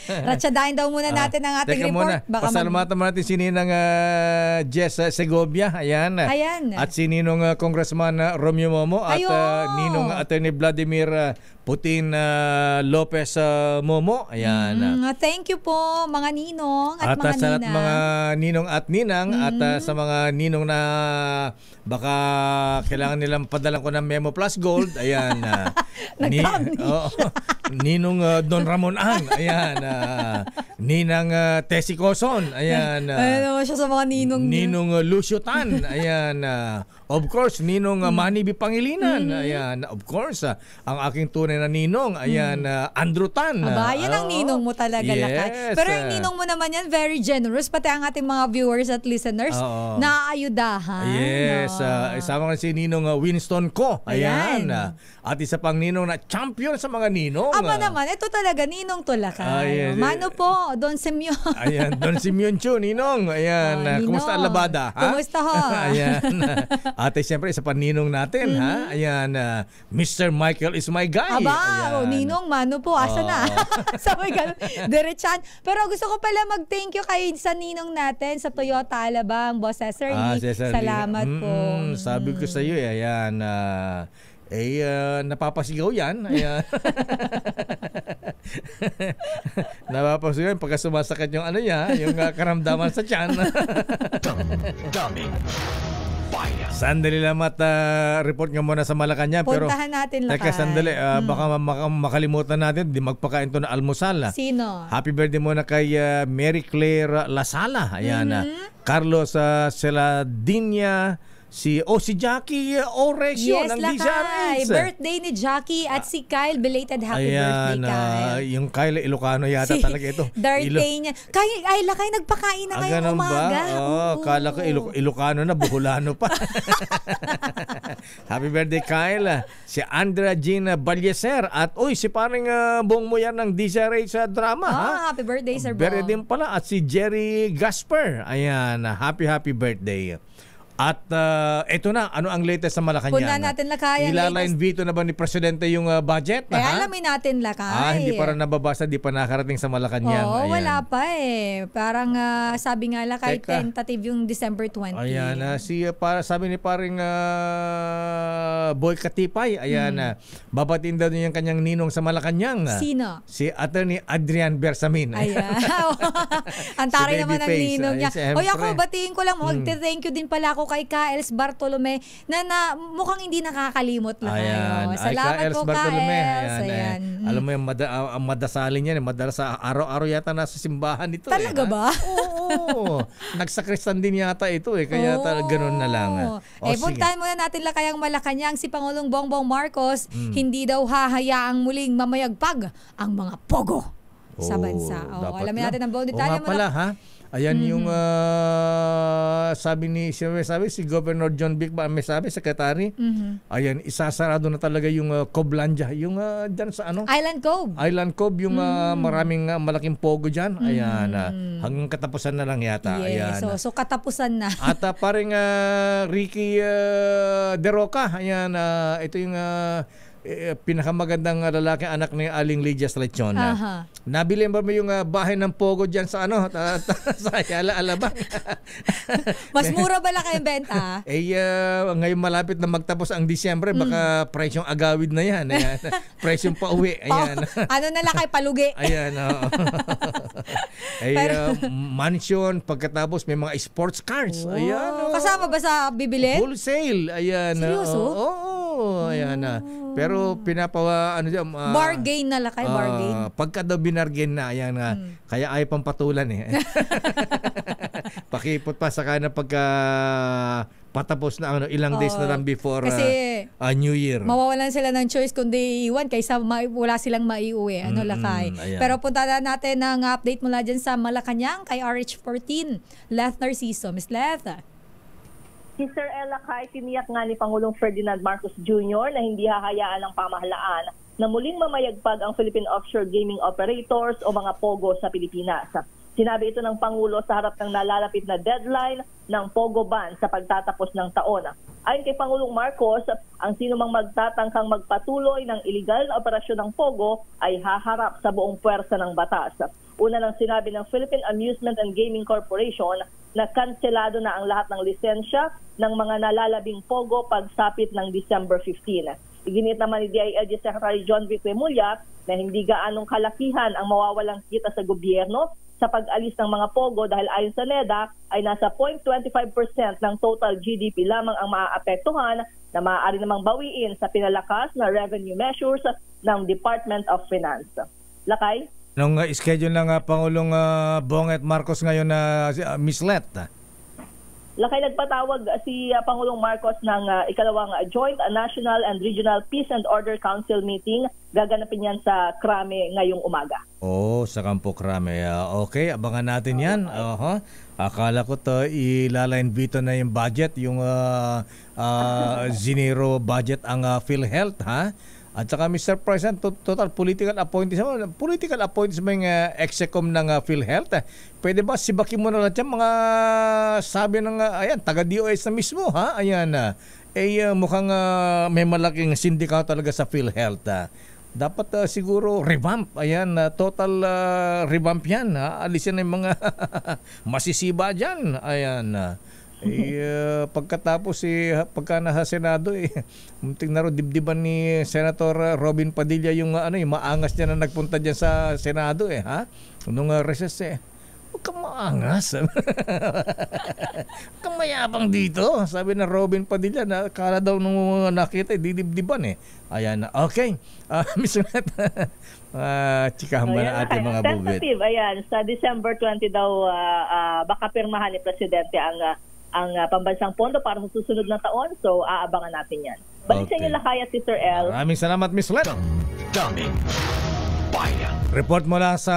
Ratsadahin daw muna natin ang ating Teka report. muna, pasalamatan mo natin si Ninang Jess Segovia. Ayan. At si Ninong Congressman Romeo Momo. At Ninong Attorney Vladimir Putin Lopez Momo. Ayan. Thank you po mga ninong at mga sa lahat ninang. mga ninong at ninang at sa mga ninong na baka kailangan nilang padalan ko ng Memo Plus Gold. Ayan. Ninong Don Ramon Ang. Ayan. Ninang Tessie Coson. Ayan. Ano siya sa mga ninong niya? Ninong Lucio Tan. Ayan. Of course, Ninong Manny B. Pangilinan. Ayan. Of course, ang aking tunay na ninong. Ayan. Andrew Tan. Aba, yan ang ninong mo talaga, Lakay. Pero yung ninong mo naman yan, very generous. Pati ang ating mga viewers at listeners, naaayudahan. Yes. Isama ko si Ninong Winston Ko. Ayan. At isa pang ninong na champion sa mga ninong. Aba naman, ito talaga, ninong to, Lakay. Mano po, Don Simeon. Ayan, Don Simeon Chu, ninong. Ayan, Ninong. kumusta ang labada? Ha? Kumusta ho? Ayan. Ate, siyempre, isa pa ninong natin, ha? Ayan, Mr. Michael is my guy. Aba, ninong, mano po, asa na? Sabay ganun, diretsan. Pero gusto ko pala mag-thank you kay sa ninong natin sa Toyota Alabang, Boss Cesar Lee. Salamat po. Sabi ko sa iyo, ayan, napapasigaw yan. Ayan. Napapasigaw yan pagka sumasakit yung ano niya, yung karamdaman sa tiyan. Damdamin Bayan. Sandali lang report nga muna sa Malacanang. Puntahan natin, Lakay. Teka, sandali. Baka makalimutan natin, di magpakain to na almusal. Sino? Happy birthday muna kay Mary Claire Lasala. Ayan. Carlos Celadinia. Si Jackie Oresio ng Lakay. Birthday ni Jackie at si Kyle. Belated happy birthday, Kyle. Yung Kyle Ilocano yata talaga ito. Birthday niya. Lakay, nagpakain na ngayong umaga. Kala ko Ilocano na, Buholano pa. Happy birthday, Kyle. Si Andrea Jean Balyeser. At si parang Bong mo yan ng DZRH sa drama. Happy birthday, Sir Bong. Birthday din pala. At si Jerry Gasper. Ayan, happy birthday. At ito na, ano ang latest sa Malacanang? Punta natin, Lakay. Ilaline veto na ba ni Presidente yung budget? Alamin natin, Lakay. Hindi pa rin nababasa, di pa nakarating sa Malacanang. Wala pa Parang sabi nga, Lakay, tentative yung December 20. Ayan, sabi ni paring Boy Katipay, ayan, babatiin daw niya yung kanyang ninong sa Malacanang. Sino? Si Attorney Adrian Bersamin. Ayan. Ang taray naman ng ninong niya. Ako, batiin ko lang, magte-thank you din pala ako kay Kaels Bartolome na mukhang hindi nakakalimot lang kayo. Salamat po, Kaels. Ayan. Alam mo yung madasalin yan, madalas sa araw-araw yata nasa simbahan ito. Talaga ba? Oo. Nagsakristan din yata ito kaya ganun na lang. Puntahan muna natin Lakay ang Malacanang. Si Pangulong Bongbong Marcos, hindi daw hahayaang muling mamayagpag ang mga pogo sa bansa. Alamin natin ang buong detalye. Pala, ha? Ayan yung sabi si Governor John Vic may sabi, Secretary. Ayan, isasarado na talaga yung Coblandia, yung dyan sa Island Cove, yung maraming malaking pogo dyan. Ayan, hanggang katapusan na lang yata. Yes, ayan. So katapusan na. At paring Ricky De Roca, ayan, ito yung pinakamagandang lalaki anak ni Aling Lydia Lechona. Nabili ba mo yung bahay ng Pogo dyan sa sa Ayala, Alabang? Mas mura ba lang kayong benta? Ngayon malapit na magtapos ang Disyembre, baka presyong agawid na yan. Ayan. Presyong pauwi. Ayan. Ano na lang kay palugi? Ayan. Mansion, pagkatapos may mga sports cars. Wow. Ayan. Kasama ba sa bibili? Wholesale. Ayan. Seryoso? Ayan na. Pero bargain na lakay, bargain. Pagka daw binargain na, ayan na. Kaya ay pang patulan eh. Pakipot pa saka na pagka patapos na ilang days na lang before New Year. Mawawalan sila ng choice kundi iwan kaysa wala silang maiuwi. Lakay. Pero punta na natin ang update mula dyan sa Malacanang kay RH14, Leth Narciso. Miss Leth. Si Sir Ella Kay, tiniyak nga ni Pangulong Ferdinand Marcos Jr. na hindi hahayaan ng pamahalaan na muling mamayagpag ang Philippine Offshore Gaming Operators o mga POGO sa Pilipinas. Sinabi ito ng Pangulo sa harap ng nalalapit na deadline ng POGO ban sa pagtatapos ng taon. Ayon kay Pangulong Marcos, ang sinumang magtatangkang magpatuloy ng iligal na operasyon ng POGO ay haharap sa buong puwersa ng batas. Una nang sinabi ng Philippine Amusement and Gaming Corporation na kanselado na ang lahat ng lisensya ng mga nalalabing POGO pagsapit ng December 15. Iginit naman ni DILG Secretary John Vic Remulla na hindi gaanong kalakihan ang mawawalang kita sa gobyerno sa pag-alis ng mga POGO dahil ayon sa NEDA ay nasa 0.25% ng total GDP lamang ang maaapektuhan na maaari namang bawiin sa pinalakas na revenue measures ng Department of Finance. Lakay? Nung schedule ng Pangulong Bonget Marcos ngayon na Miss Let? Lakay, nagpatawag si Pangulong Marcos ng ikalawang Joint National and Regional Peace and Order Council meeting. Gaganapin yan sa Krame ngayong umaga. Sa Campo Krame. Okay, abangan natin yan. Akala ko ilalain bito na yung budget, yung Zinero budget ang PhilHealth, ha? At saka Mr. President, total political appointees mo yung execom ng PhilHealth. Pwede ba sibakin mo na lang dyan mga sabi ng taga-DOS na mismo, ha? Ayan, mukhang may malaking sindikato talaga sa PhilHealth. Dapat siguro revamp. Ayan, total revamp yan. Alisin na yung mga masisiba dyan. Ayan, pagkatapos pagka nasa Senado muntik na rin dibdiban ni Senator Robin Padilla yung yung maangas niya na nagpunta diyan sa Senado nung recess huwag kang maangas. Huwag kang mayabang dito, sabi ng Robin Padilla na kala daw nung nakita didibdiban ayan, okay. Mr. Matt, chikahan ba na ating mga bubit? Tentative, ayan, sa December 20 daw baka pirmahan ni Presidente ang pambansang pondo para sa susunod na taon. So, aabangan natin yan. Balik sa inyo Lakay at Sister El. Maraming salamat, Miss Let. Daming bayan. Report mo lang sa,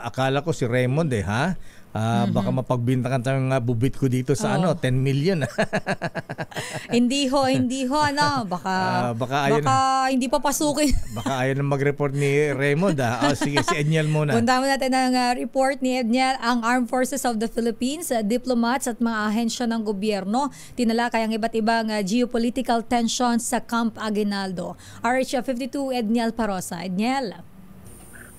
akala ko si Raymond ha? Baka mapagbintangan tayong bubit ko dito sa 10 million. Hindi ho, baka hindi pa pasukin. Baka ayaw na mag-report ni Raymond. Sige, si Edniel muna. Punta mo natin ang report ni Edniel. Ang Armed Forces of the Philippines, diplomats at mga ahensya ng gobyerno tinalakay ang iba't ibang geopolitical tensions sa Camp Aguinaldo. RH52 Edniel Parosa. Edniel.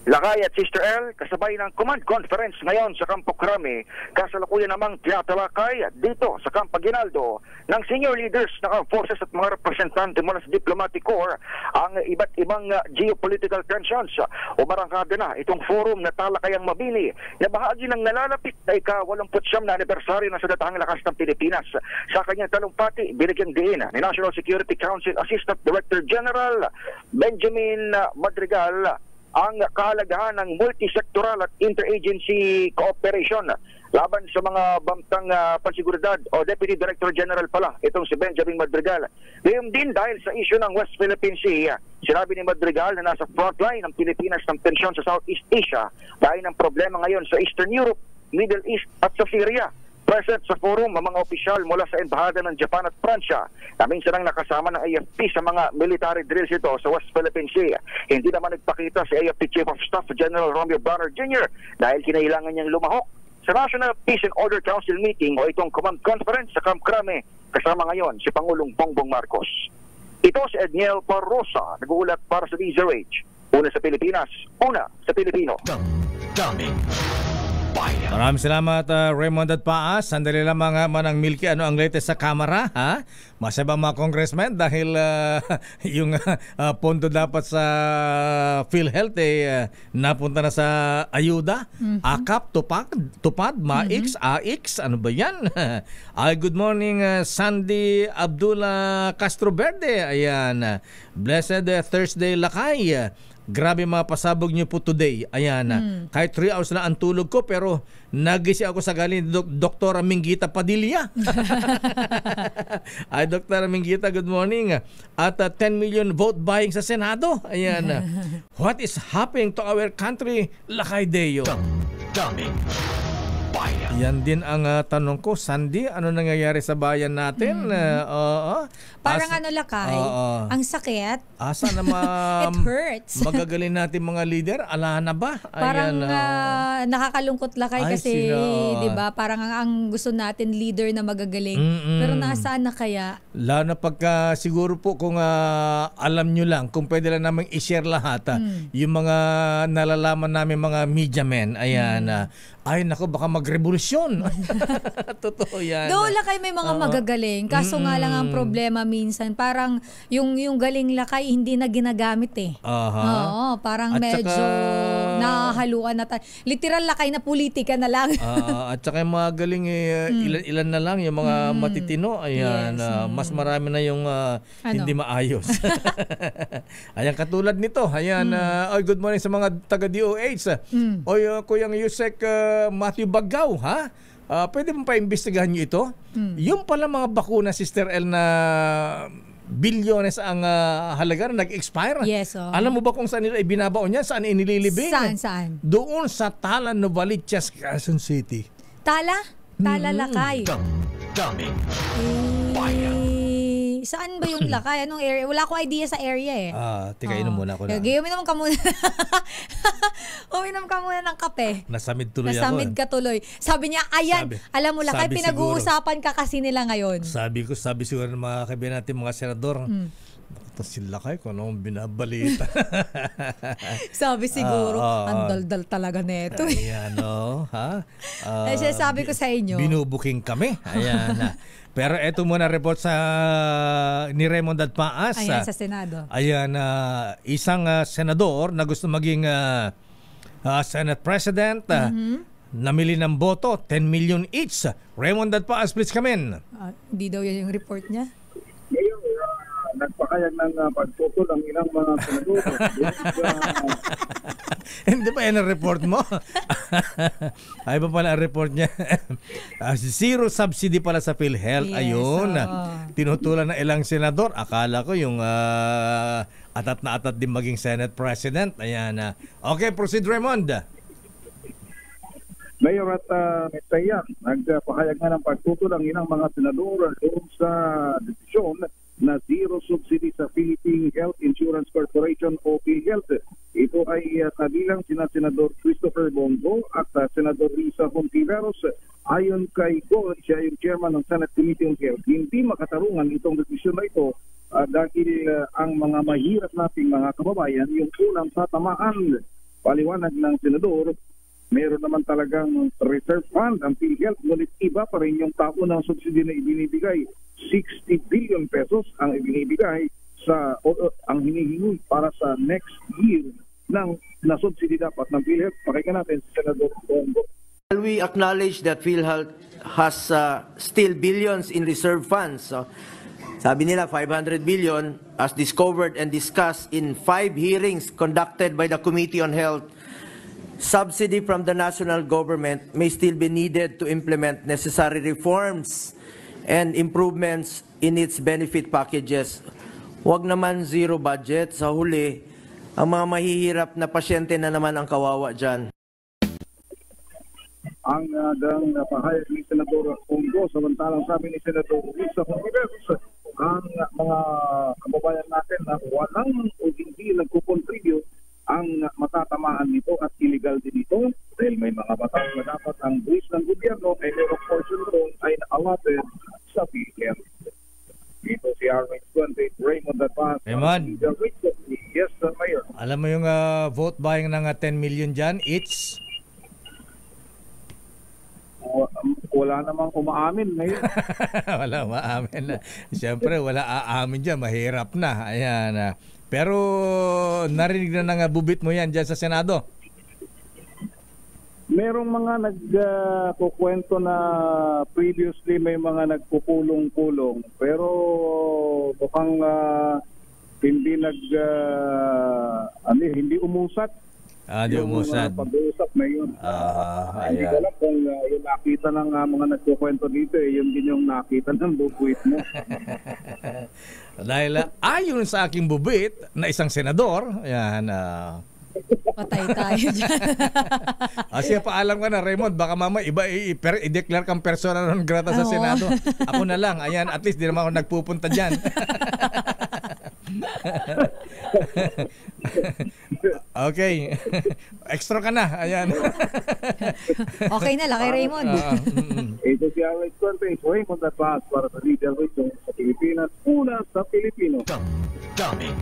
Lakay at Sister L, kasabay ng command conference ngayon sa Campo Crame, kasalukuyan namang tinatalakay dito sa Camp Aguinaldo ng senior leaders ng armed forces at mga representante mula sa diplomatic corps ang iba't ibang geopolitical tensions. Umarangkada na itong forum na talakayang mabini na bahagi ng nalalapit na ika-89 na anibersaryo ng Sandatahang Lakas ng Pilipinas. Sa kanyang talumpati, binigyang diin ni National Security Council Assistant Director General Benjamin Madrigal ang kahalagahan ng multisectoral at interagency cooperation laban sa mga bamtang pansiguridad o Deputy Director General pala itong si Benjamin Madrigal. Ngayon din dahil sa issue ng West Philippine Sea, sinabi ni Madrigal na nasa frontline ng Pilipinas ng tensyon sa Southeast Asia dahil ng problema ngayon sa Eastern Europe, Middle East at sa Syria. Present sa forum ang mga opisyal mula sa embahada ng Japan at Pransya na minsan ang nakasama ng AFP sa mga military drills ito sa West Philippine Sea. Hindi naman nagpakita si AFP Chief of Staff General Romeo Bronner Jr. dahil kinailangan niyang lumahok sa National Peace and Order Council meeting o itong command conference sa Camp Crame kasama ngayon si Pangulong Bongbong Marcos. Ito si Edniel Barrosa, nag-uulat para sa DZRH. Una sa Pilipinas, una sa Pilipino. Daming bayan. Maraming salamat Raymond at Paas. Sandali lang mga manang Milky, ano ang latest sa Kamara? Ha? Masaya ba mga congressman dahil yung pondo dapat sa PhilHealth napunta na sa ayuda? AKAP, tupad, MAIX, AIX, ano ba yan? Good morning Sandy Abdullah Castro Verde. Ayan, blessed Thursday Lakay. Grabe mga pasabog niyo po today. Ayan, kahit 3 hours na ang tulog ko pero nagising ako sa galing ni Dr. Minggita Padilla. Ay, Dr. Minggita, good morning. At 10 million vote buying sa Senado. Ayan. What is happening to our country, Lakay Deo? Daming bayan. Yan din ang tanong ko, Sandy, ano nangyayari sa bayan natin? Parang ano, Lakay, ang sakit. Asa na It hurts. magagaling natin mga leader? Ala na ba? Parang nakakalungkot, Lakay, kasi di ba parang ang gusto natin leader na magagaling. Pero nasaan na kaya? Lalo na pagka siguro po kung alam nyo lang, kung pwede lang namin i-share lahat, yung mga nalalaman namin mga media men, ayan, ay nako, baka magrevolusyon. Totoo yan. Doon, Lakay, may mga magagaling. Kaso nga lang ang problema minsan, parang yung galing, Lakay, hindi na ginagamit eh. Oo, parang at medyo nahahaluan na tayo. Literal, Lakay, na politika na lang. At saka yung mga galing, ilan na lang, yung mga matitino, ayan, yes. Mas marami na yung hindi maayos. Ayan, katulad nito, ayan, good morning sa mga taga-DOH. Kuyang Yusek Matthew Baggaw, ha? Pwede mo pa imbestigahan nyo ito? Yung pala mga bakuna, Sister El, na bilyones ang halaga na nag-expire. Yes, Alam mo ba kung saan nila ibinabaon yan? Saan inililibing? Saan? Doon sa Tala, Novaliches, Quezon City. Tala, Lakay. Daming bayan. Saan ba yung Lakay? Anong area? Wala akong idea sa area eh. Tika, inom muna ako na. Uminom ka muna. Uminom ka muna ng kape. Nasamid tuloy ako. Nasamid ka tuloy. Sabi niya, ayan, alam mo, Lakay, pinag-uusapan ka kasi nila ngayon. Sabi siguro ng mga kaibigan natin, mga senador, tapos si Lakay kung anong binabalita. Sabi siguro, ang daldal talaga neto. Ayan, ha? Sabi ko sa inyo. Binubuking kami. Ayan, pero eto muna report sa ni Raymond at Paas. Ayan, sa Senado. Ayan, isang senador na gusto maging Senate President, namili ng boto, 10 million each. Raymond at Paas, please come in. Hindi daw yan yung report niya. Nagpakayag ng pagtuto ng ilang mga senador. Hindi ba yan ang report mo? Ay ba pala ang report niya? Zero subsidy pala sa PhilHealth. Yes, ayun. Tinutulan ng ilang senador. Akala ko yung atat na atat din maging Senate President. Ayan. Okay, proceed, Raymond. Mayor at Mr. nagpahayag nga ng pagtuto ng ilang mga senador doon sa desisyon na zero subsidy sa Philippine Health Insurance Corporation o PhilHealth. Ito ay kabilang sina Senador Christopher Bongo at Senador Risa Hontiveros. Ayon kay Go, siya yung chairman ng Senate Committee on Health, hindi makatarungan itong desisyon na ito dahil ang mga mahirap nating mga kababayan yung unang tatamaan. Paliwanag ng senador, meron naman talagang reserve fund ang PhilHealth, ngunit iba pa rin yung tapo ng subsidy na ibinibigay. 60 billion pesos ang ibinibigay sa ang hinihingi para sa next year ng na-subsidy dapat ng PhilHealth. Pakinggan natin si Senador Bongo. We acknowledge that PhilHealth has still billions in reserve funds. So, sabi nila 500 billion as discovered and discussed in 5 hearings conducted by the Committee on Health. Subsidy from the national government may still be needed to implement necessary reforms and improvements in its benefit packages. Huwag naman zero budget. Sa huli, ang mga mahihirap na pasyente na naman ang kawawa dyan. Ang pahayag ni Senador Bongo, samantalang sabi ni Senador Risa Hontiveros, ang mga kababayan natin na walang o hindi nagkukontribute ang matatamaan nito at illegal din ito dahil may mga batas na dapat ang buwis ng gobyerno ay merong portion doon ay na-allotted sa PhilHealth. Dito si Armin Conte, Raymond Advance. Raymond. Yes, Mayor. Alam mo yung vote buying ng 10 million dyan, it's? Wala namang umaamin ngayon. Wala umaamin. Siyempre, wala aamin dyan. Mahirap na. Ayan. Pero narinig na ng bubit mo yan dyan sa Senado? Merong mga nagkukwento na previously may mga nagpupulong-pulong. Pero mukhang hindi umusat. Hindi umusat. Pag-uusap na yun. Hindi ko alam kung yung nakita ng mga nagkukwento dito, yun din yung nakita ng bubwit mo. Dahil ayon sa aking bubit na isang senador, ayan, patay tayo dyan. Siya paalam ka na, Raymond, baka mama i-declare kang persona non grata sa Senado. Ako na lang, ayan, at least di naman ako nagpupunta dyan. Okay. Extra ka na. Ayan. Okay na lang kay Raymond. Ito si Alex Cortez, Raymond Advance para sa Legal Wisdom sa Pilipinas. Una sa Pilipino. Daming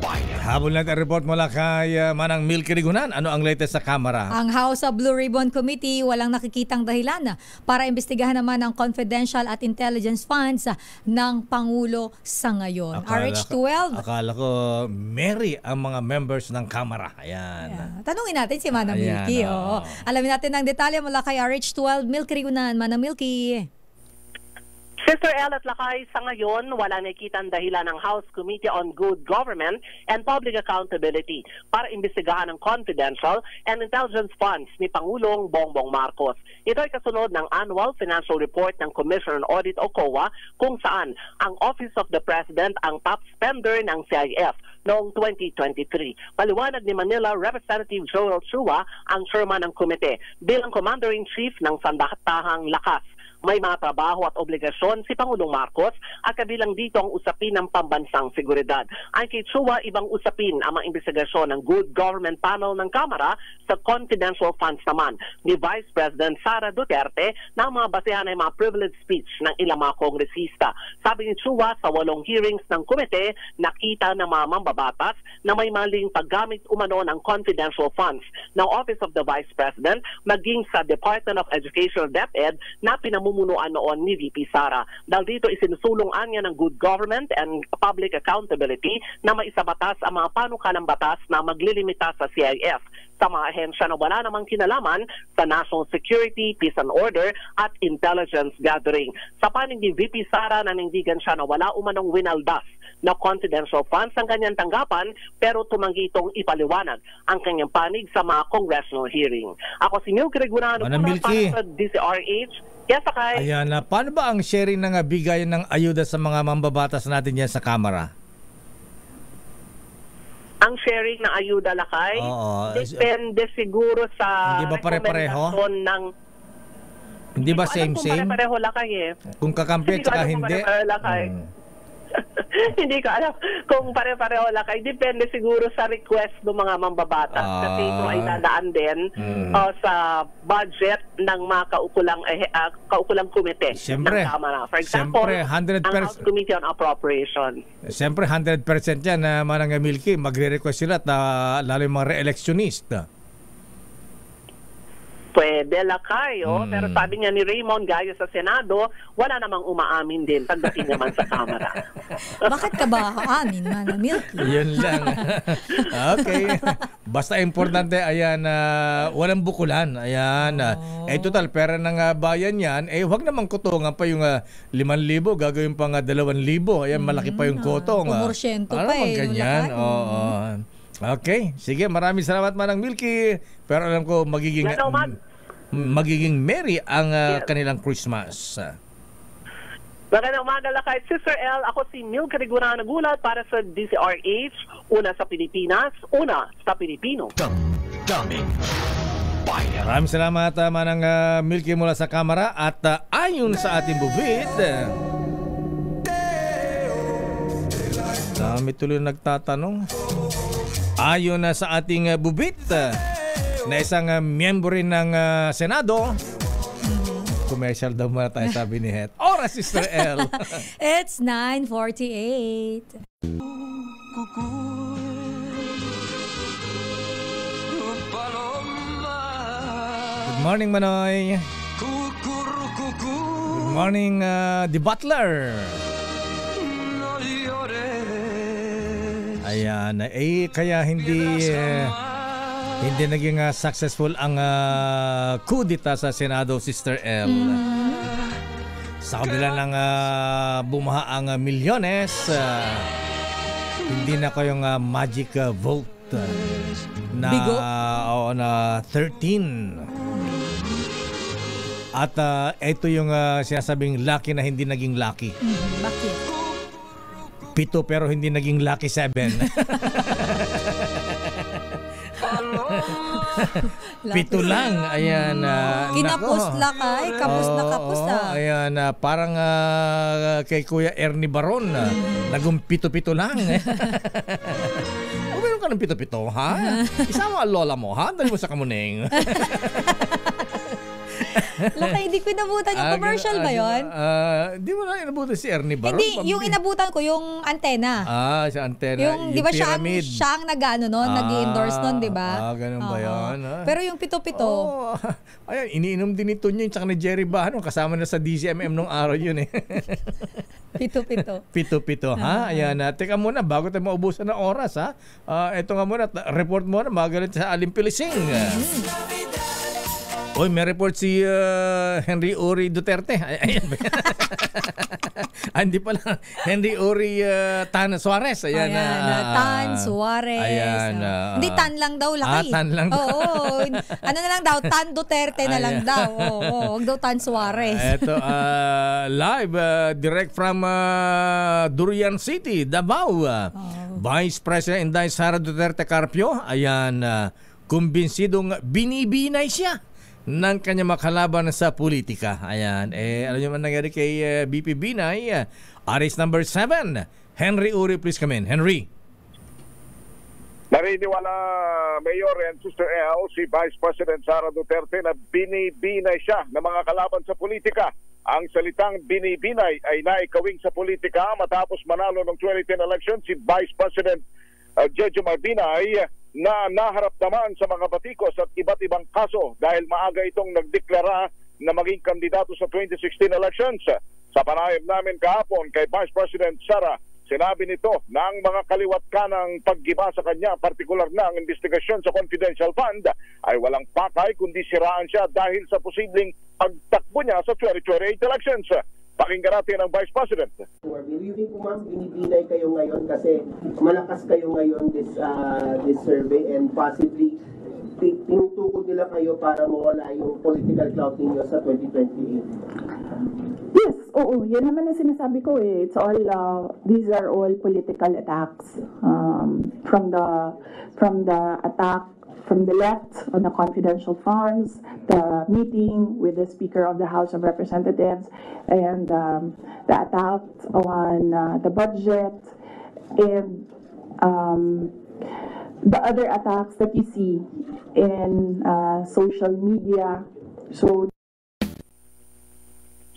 Bayan. Habol natin report mula kay Manang Milky Rigunan. Ano ang latest sa Kamara? Ang House of Blue Ribbon Committee walang nakikitang dahilan para imbestigahan naman ang confidential at intelligence funds ng Pangulo sa ngayon. RH12. Akala ko merry ang mga members ng Kamara. Ayan. Yeah. Tanungin natin si Manang Milky. Alamin natin ang detalye mula kay RH12 Milky Rigunan. Manang Milky. Sister El at Lakay, sa ngayon, wala nakikitang dahilan ng House Committee on Good Government and Public Accountability para imbestigahan ang confidential and intelligence funds ni Pangulong Bongbong Marcos. Ito ay kasunod ng Annual Financial Report ng Commission on Audit o COA kung saan ang Office of the President ang top spender ng CIF noong 2023. Paliwanag ni Manila Representative Joel Chua, ang chairman ng komite, bilang Commander-in-Chief ng Sandatahang Lakas. May mga trabaho at obligasyon si Pangulong Marcos at kabilang dito ang usapin ng pambansang seguridad. Ang kay Chua, ibang usapin ang mga investigasyon ng Good Government Panel ng Kamara sa confidential funds naman ni Vice President Sara Duterte na mga basehan ay mga privilege speech ng ilang mga kongresista. Sabi ni Chua, sa 8 hearings ng komite, nakita ng mga mambabatas na may maling paggamit umano ng confidential funds ng Office of the Vice President maging sa Department of Education DepEd na pinamumunuan noon ni VP Sara. Dahil dito isinusulungan niya ng good government and public accountability na maisabatas ang mga panukalang batas na maglilimita sa CIF sa mga ahensya na wala namang kinalaman sa national security, peace and order at intelligence gathering. Sa panig ni VP Sara, nanindigan siya na wala umanong winaldas na confidential funds ang kanyang tanggapan pero tumanggi itong ipaliwanag ang kanyang panig sa mga congressional hearing. Ako si Milky Rigunan para sa DCRH. Yes, Akay. Ayan, paano ba ang sharing ng bigayan ng ayuda sa mga mambabatas natin yan sa Kamara? Ang sharing ng ayuda, Lakay? Depende siguro sa hindi ba pare-pareho? Hindi ba same-same? Kung pare-pareho, Lakay Kung kakampi at saka hindi? Hindi ko alam kung pare-pareho Lakay. Depende siguro sa request ng mga mambabatas kasi ito ay dadaan din sa budget ng mga kaukulang komite ng Kamara. For example, ang House Committee on Appropriation. Siyempre, 100% yan na Manang Milky, magre-request sila at lalo yung mga re-electionist. Pwede, Lakay. Pero sabi niya ni Raymond, gaya sa Senado, wala namang umaamin din pagdating naman sa Kamara. Bakit ka ba aamin, Manang Milky? Yun lang. Okay. Basta importante, ayan, walang bukulan. Ayan. Total, pera ng bayan yan, huwag namang kutungan pa yung 5,000, gagawin pa nga 2,000. Ayan, malaki pa yung kotong. Pumorsyento pa ganyan. Okay. Sige, maraming salamat, Manang Milky. Pero alam ko, magiging merry ang kanilang Christmas. Magandang umaga, Lakay. Sister El, ako si Milky Rigunan, nagulat para sa DCRH. Una sa Pilipinas, una sa Pilipino. Daming Bayan. Maraming salamat, Manang Milky mula sa Kamara. At ayon sa ating bubit, dami tuloy nagtatanong. Ayon na sa ating bubit na isang miyembro rin ng Senado, commercial daw muna tayo, sabi ni Het. Oras oras, Sister L? It's 9:48. Good morning, Manoy. Good morning, The Butler. Ayan, kaya hindi naging successful ang kudita sa Senado, Sister L. Sa kabila ng bumaha ang milyones, hindi na kayong magic vote na 13. At ito yung sinasabing lucky na hindi naging lucky. Bakit? 7 pero hindi naging lucky 7. 7 lang. Ayan. Kinapos lakay. Kapos na kapos na. Ayan. Parang kay Kuya Ernie Baron. Naging 7 lang. Meron ka ng 7, ha? Isama ang lola mo, ha? Dali mo sa kamuning. Lakay, hindi ko inabutan yung commercial ba yun? Di mo na inabutan si Ernie Baron? Hindi, yung inabutan ko, yung antena. Si antena. Yung di ba siya ang nag-ano nun, nag-endorse nun, di ba? Ganun ba yun? Pero yung 7. Ayan, iniinom din ni Tonyo tsaka ni Jerry Bahano. Kasama na sa DCMM nung araw yun eh. 7. 7, ha? Ayan, teka muna, bago tayo maubusan ng oras, ha? Ito nga muna, report muna, magalit sa Alimpilising. Oy, may report si Henry Uri Duterte. Ayan. Hindi pala. Henry Uri Tan Suarez. Ayan. Tan Suarez. Ayan. Hindi, Tan lang daw. Laki. Tan lang daw. Oo. Ano na lang daw? Tan Duterte na lang daw. Oo. Huwag daw Tan Suarez. Ito, live, direct from Durian City, Davao. Vice President Inday Sara Duterte Carpio. Ayan. Kumbinsidong binibinay siya ng kanya makalaban sa politika. Ayan. Alam niyo man nangyari kay BP Binay. Arrest number 7. Henry Uri, please come in. Henry. Nariniwala, Mayor and Sister L, si Vice President Sara Duterte na binibinay siya ng mga kalaban sa politika. Ang salitang binibinay ay naikawing sa politika matapos manalo ng 2010 election si Vice President Jojo Marbinay na naharap naman sa mga batikos at iba't ibang kaso dahil maaga itong nagdeklara na maging kandidato sa 2016 elections. Sa panayam namin kahapon kay Vice President Sara, sinabi nito na ang mga kaliwat kanang paggiba sa kanya, partikular na ang investigasyon sa confidential fund, ay walang pakay kundi siraan siya dahil sa posibleng pagtakbo niya sa 2028 elections. Pakinggan natin ang Vice President. Believing po ma'am, binibinay kayo ngayon kasi malakas kayo ngayon this survey and possibly tinutukod nila kayo para mawala yung political clout ninyo sa 2028. Yes, oo. Yan naman ang sinasabi ko eh. It's all, these are all political attacks. From the attack from the left on the confidential funds, the meeting with the Speaker of the House of Representatives, and the attack on the budget, and the other attacks that you see in social media. So,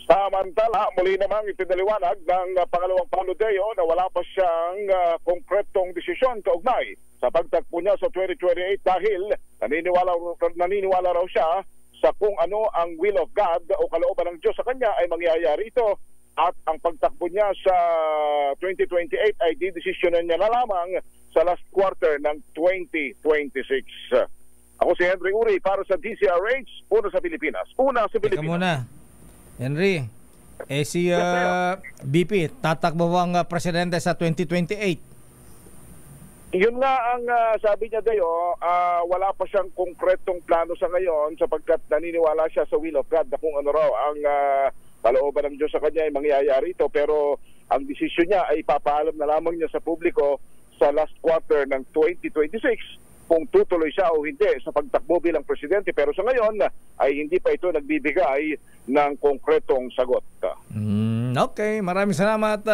samantala, muli namang ipinaliwanag ng pangalawang Panudeo na wala pa siyang konkretong desisyon kaugnay sa pagtakbo niya sa 2028 dahil naniniwala raw siya sa kung ano ang will of God o kalooban ng Diyos sa kanya ay mangyayari ito at ang pagtakbo niya sa 2028 ay didesisyonan niya na lamang sa last quarter ng 2026. Ako si Henry Uri para sa DCRH, una sa Pilipinas. Teka muna, Henry, si BP, tatakbo ba ang presidente sa 2028? Yun nga ang sabi niya dayo, wala pa siyang konkretong plano sa ngayon sapagkat naniniwala siya sa will of God na kung ano raw ang kalooban ng Diyos sa kanya ay mangyayari ito. Pero ang desisyon niya ay ipapaalam na lamang niya sa publiko sa last quarter ng 2026 kung tutuloy siya o hindi sa pagtakbo bilang presidente. Pero sa ngayon ay hindi pa ito nagbibigay ng konkretong sagot. Okay, maraming salamat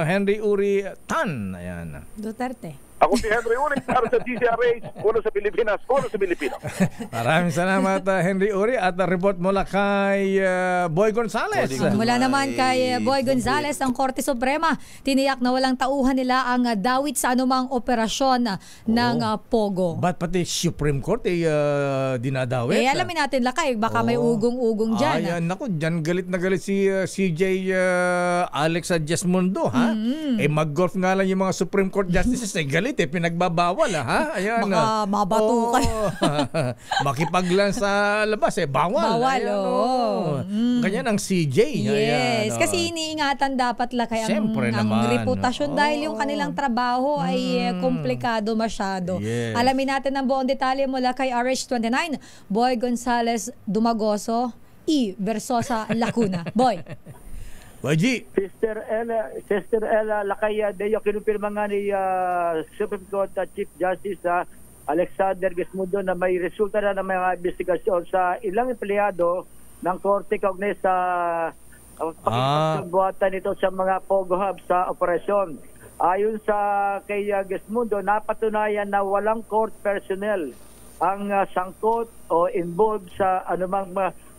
Henry Uri Tan. Ayan. Duterte. Ako si Henry Uri para sa DZRH, uno sa Pilipinas, uno sa Pilipino. Maraming salamat Henry Uri at report mula kay Boy Gonzales. Mula naman kay Boy Gonzales, ang Korte Suprema tiniyak na walang tauhan nila ang dawit sa anumang operasyon ng Pogo. Ba't pati Supreme Court dinadawit? Alamin natin lakay, baka may ugong-ugong dyan. Ayan, naku, dyan galit na galit si CJ Alex Jesmundo, ha? Mag-golf nga lang yung mga Supreme Court justices, galit pinagbabawal, ha? Ayan. Baka mabato kayo. Makipaglan sa labas, bawal. Bawal, Ganyan ang CJ. Yes, ayan, kasi iniingatan dapat lakay ang reputasyon dahil yung kanilang trabaho ay komplikado masyado. Yes. Alamin natin ang buong detalye mula kay RH29, Boy Gonzales Dumagoso, Versosa Lacuna. Boy. G. Sister Ella Lakaya Deo, kinumpirma nga ni Supreme Court Chief Justice Alexander Gesmundo na may resulta na ng mga investigasyon sa ilang empleyado ng korte kaugnay sa pagbuhatan nito sa mga Pogo Hub sa operasyon. Ayon sa kay Gesmundo, napatunayan na walang court personnel ang sangkot o involved sa anumang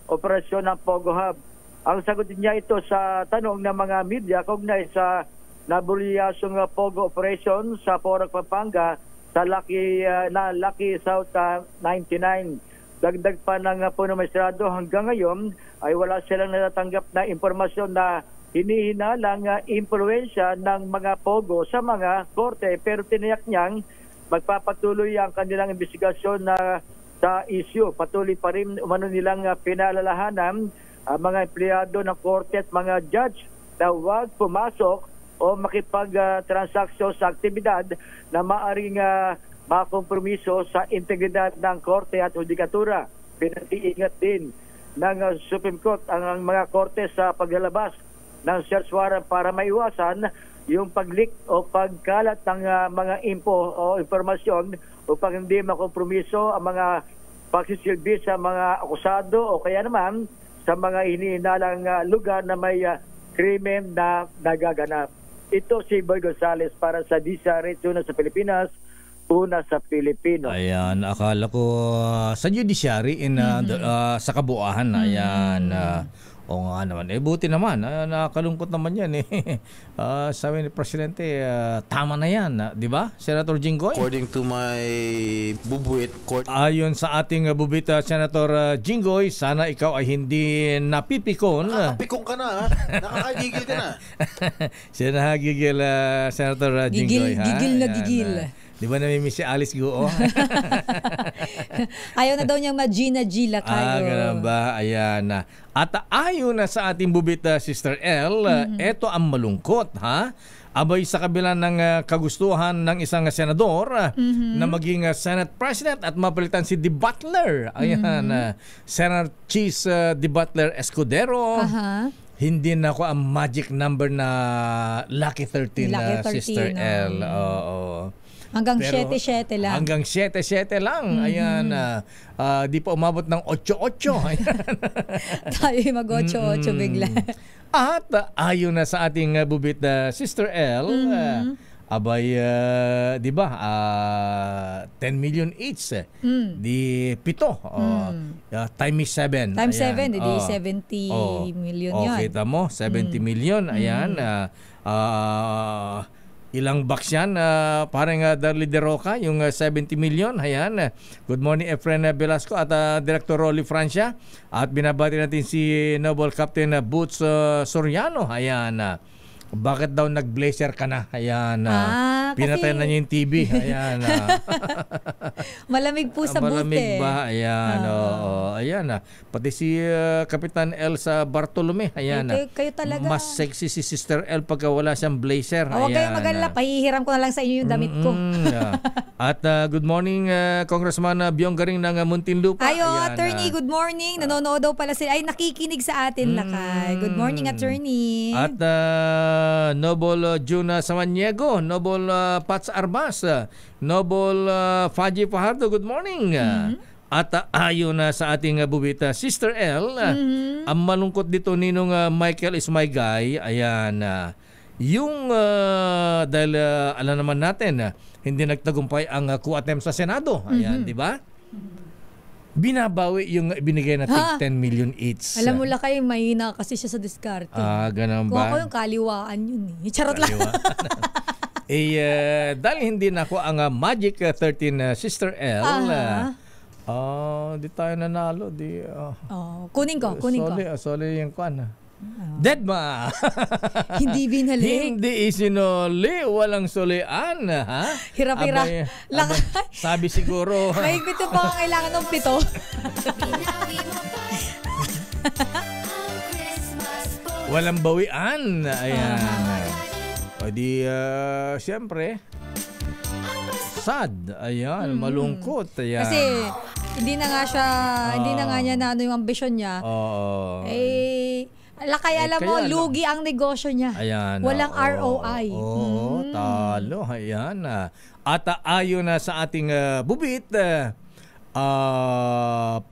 operasyon ng Pogo Hub. Ang sagot niya ito sa tanong ng mga media kaugnay sa nabuliyasyong Pogo operation sa Porac, Pampanga sa Lucky South 99. Dagdag pa ng punong maestrado, hanggang ngayon ay wala silang natatanggap na impormasyon na hinihinalang impluwensya ng mga Pogo sa mga korte, pero tiniyak niyang magpapatuloy ang kanilang investigasyon na sa issue. Patuloy pa rin umano nilang pinalalahanan ang mga empleyado ng korte at mga judge na huwag pumasok o makipag-transaksyon sa aktibidad na maaring makompromiso sa integridad ng korte at judikatura. Pinag-iingat din ng Supreme Court ang mga korte sa paglalabas ng search warrant para maiwasan yung pag-leak o pagkalat ng mga info o informasyon upang hindi makompromiso ang mga pagsisilbi sa mga akusado o kaya naman sa mga hinihinalang lugar na may krimen na nagaganap. Ito si Boy Gonzales para sa DZRH, una sa Pilipinas, una sa Pilipino. Ayan, akala ko sa judiciary sa kabuuan. Ayan, o nga naman. Buti naman. Nakakalungkot naman yan. Sabi ni Presidente, tama na yan. Di ba, Senator Jinggoy? According to my bubuit court. Ayon sa ating bubita, Senator Jinggoy, sana ikaw ay hindi napipikon. Nakakapikon ka na, ha? Nakakagigil ka na. Siya nakagigil, Senator Jinggoy. Gigil na gigil. Di ba namimiss si Alice Guo? Ayaw na daw niyang Gina G lakay. Ganun ba? Ayan na. At ayon na sa ating bubita, Sister L, eto ang malungkot, ha? Abay sa kabila ng kagustuhan ng isang senador na maging Senate President at mapalitan si De Butler. Ayan, Senator Cheese De Butler Escudero. Hindi na ako ang magic number na Lucky 13, Sister L. Oo. Hanggang 7-7 lang. Hanggang 7-7 lang. Ayan, di pa umabot ng 8-8. Tayo mag-8-8 bigla. At ayon na sa ating bubit Sister L, abay, di ba, 10 million each. Di 7. Times 7. Times 7, di 70 million yun. Kita mo, 70 million. Ayan, ilang box yan, parang Darly De Roca, yung 70 million. Ayan. Good morning, Efren Velasco at Director Rolly Francia. At binabati natin si Noble Captain Boots Soriano. Ayan. Bakit daw nag-blazer ka na? Ayan. Pinatay na niya yung TV. Ayan. Malamig po sa malamig ba? Ayan. Ayan. Pati si Kapitan Elsa Bartolome. Ayan. Kayo talaga. Mas sexy si Sister El pagka wala siyang blazer. Huwag kayong mag-alala. Pahihiram ko na lang sa inyo yung damit ko. At good morning, Congressman Biong Garing ng Muntinlupa. Ayo, Attorney, good morning. Nanonood daw pala sila. Ay, nakikinig sa atin, lakay. Good morning, Attorney. At Noble Juna Samaniego, Noble Pats Arbas, Noble Faji Fajardo, good morning. At ayon na sa ating bubita, Sister L, ang malungkot dito ninong Michael is my guy. Ayan, yung dahil alam naman natin hindi nagtagumpay ang coup attempt sa Senado. Ayan, di ba? Binabawi yung binigay na tig 10 million each. Alam mo Lakay, mahina kasi siya sa diskarte. Ganun Kung ba? ako yung kaliwaan yun Charot lang. Dahil hindi na ako ang Magic 13 Sister L. Di tayo nanalo. Kunin ko. Soli yung kwan. Dead ma. Hindi binali. Hindi isinoli. Walang solian. Ha? Hirap-hirap. Sabi siguro. May pito pa ang kailangan ng pito. Walang bawian. Ayan. O di, siyempre, sad. Ayan, malungkot. Ayan. Kasi, hindi na nga niya na ano yung ambisyon niya. Lakay, alam mo, lugi ang negosyo niya. Ayan. Walang ROI. Talo. Ayan. At ayon na sa ating bubit,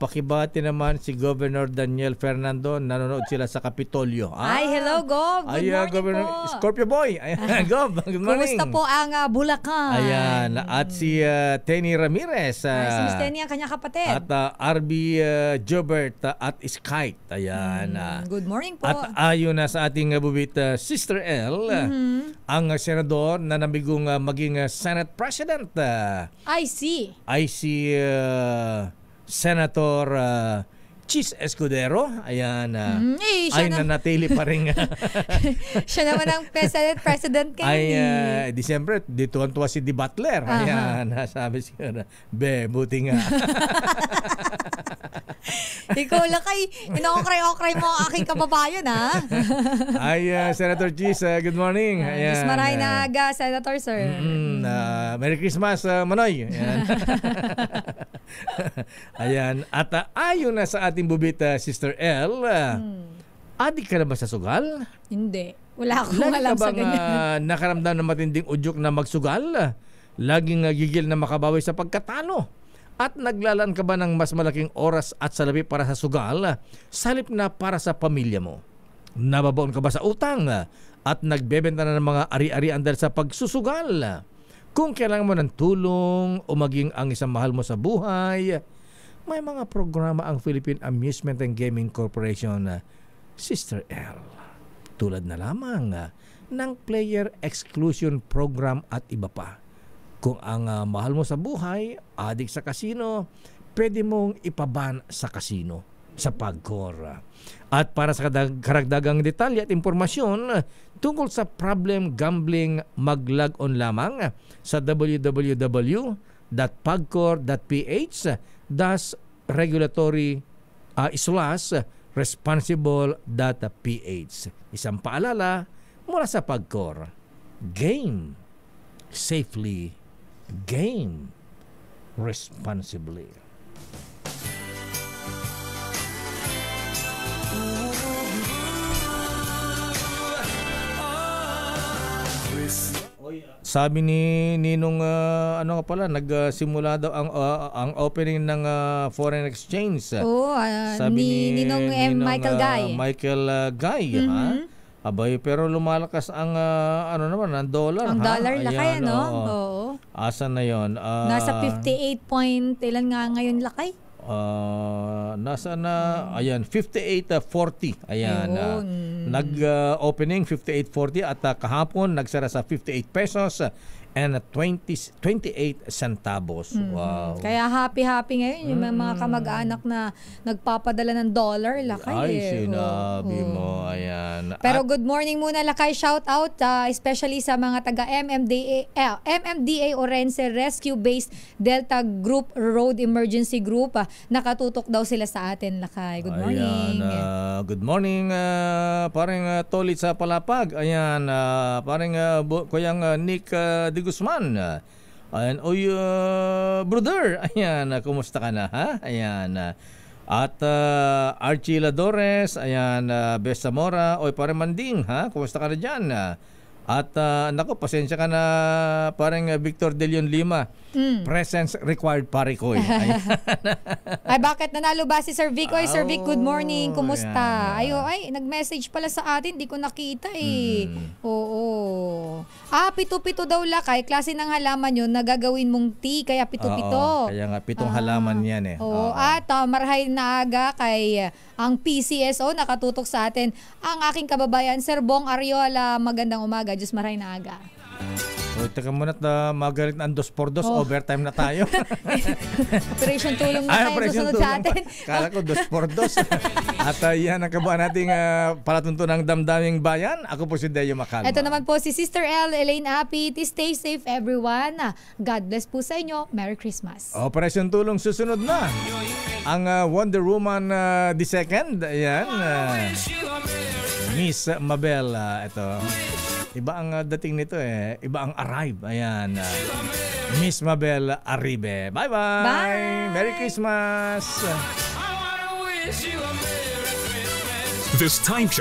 pakibati naman si Governor Daniel Fernando. Nanonood sila sa Kapitolyo. Hello, Gov. Good morning Governor po. Scorpio Boy. Ayan, Gov. Good morning. Kumusta po ang Bulacan? Ayan. At si Tenny Ramirez. Si Miss Tenny ang kanyang kapatid. At RB Jobert at Skype. Ayan. Good morning po. At ayon na sa ating bubit Sister L, ang senador na nabigong maging Senate President. I see Senator Chis Escudero. Ayan. Ay nanatili pa rin. Siya naman ang President Kennedy. December, dito ang tuwa si Di Butler. Ayan. Sabi siya, buti nga. Ikaw Lakay, ino-okray-okray mo ang aking kababayan, ha? Senator Chis, good morning. Ayan. Maray na aga, Senator Sir. Merry Christmas, Manoy. Ayan. Ayan. At ayon na sa ating bubit, Sister L, adik ka na ba sa sugal? Hindi. Wala akong alam sa ganyan. Nakaramdam na matinding udyok na magsugal? Laging gigil na makabawi sa pagkatalo? At naglalaan ka ba ng mas malaking oras at salapi para sa sugal, salip na para sa pamilya mo? Nababaon ka ba sa utang at nagbebenta na ng mga ari-arian dahil sa pagsusugal? Kung kailangan mo ng tulong o maging ang isang mahal mo sa buhay, may mga programa ang Philippine Amusement and Gaming Corporation, Sister L. Tulad na lamang ng Player Exclusion Program at iba pa. Kung ang mahal mo sa buhay, adik sa kasino, pwede mong ipaban sa kasino sa PAGCOR. At para sa karagdagang detalye at impormasyon tungkol sa problem gambling, mag-log on lamang sa www.pagcor.ph/regulatory/responsible.ph. Isang paalala mula sa PAGCOR. Game safely. Game responsibly. Sabi ni Ninong nagsimula daw ang opening ng foreign exchange. Sabi ni Ninong Michael Guy. Abay, pero lumalakas ang ang dollar. Ang dollar Lakay, Oo. Asan na 'yon? Nasa 58 point ilan nga ngayon Lakay? Nasa na 58.40. Ayan. Nag-opening 58.40 at kahapon nagsara sa 58 pesos and 28 centavos. Wow. Kaya happy ngayon yung mga kamag-anak na nagpapadala ng dollar Lakay. Ay, sinabi mo. Ayan. Pero good morning muna Lakay, shout out especially sa mga taga MMDA Orense Rescue Base Delta Group Road Emergency Group. Nakatutok daw sila sa atin Lakay. Good morning. Ayan, good morning parang Tolit sa Palapag. Ayan, parang kuyang Nick de Guzman. Ayan, brother. Ayan, kumusta ka na, ha? Ayan. At Archie Ladores, ayan, Bes Zamora, parang Manding, ha? Kumusta ka na dyan? At nako, pasensya ka na parang Victor De Leon Lima. Presence required pare ko. Ay, bakit nanalo ba si Sir Vic? Oy, Sir Vic, good morning. Kumusta? Yan. Ay, nag-message pala sa atin. Di ko nakita eh. Oo. Pito-pito daw lakay. Klase ng halaman yun na gagawin mong tea. Kaya pito-pito. Kaya nga, 7 halaman yan eh. Oo. At marhay na aga kay ang PCSO nakatutok sa atin. Ang aking kababayan, Sir Bong Ariola. Magandang umaga. Diyos maray na aga. Teka muna at magalit na ang 2x2, overtime na tayo. Operation tulong na tayo susunod sa atin. Kala ko 2x2. At yan ang kabuuan nating palatuntunang damdaming bayan. Ako po si Deo Macalma. Ito naman po si Sister L. Elaine Apit. Stay safe everyone. God bless po sa inyo. Merry Christmas. Operation Tulong susunod na. Ang Wonder Woman the second. Ayan. Miss Mabel. Ito. Iba ang dating nito eh. Iba ang arrive. Ayan. Miss Mabel Arribe. Bye-bye. Bye. Merry Christmas. This time check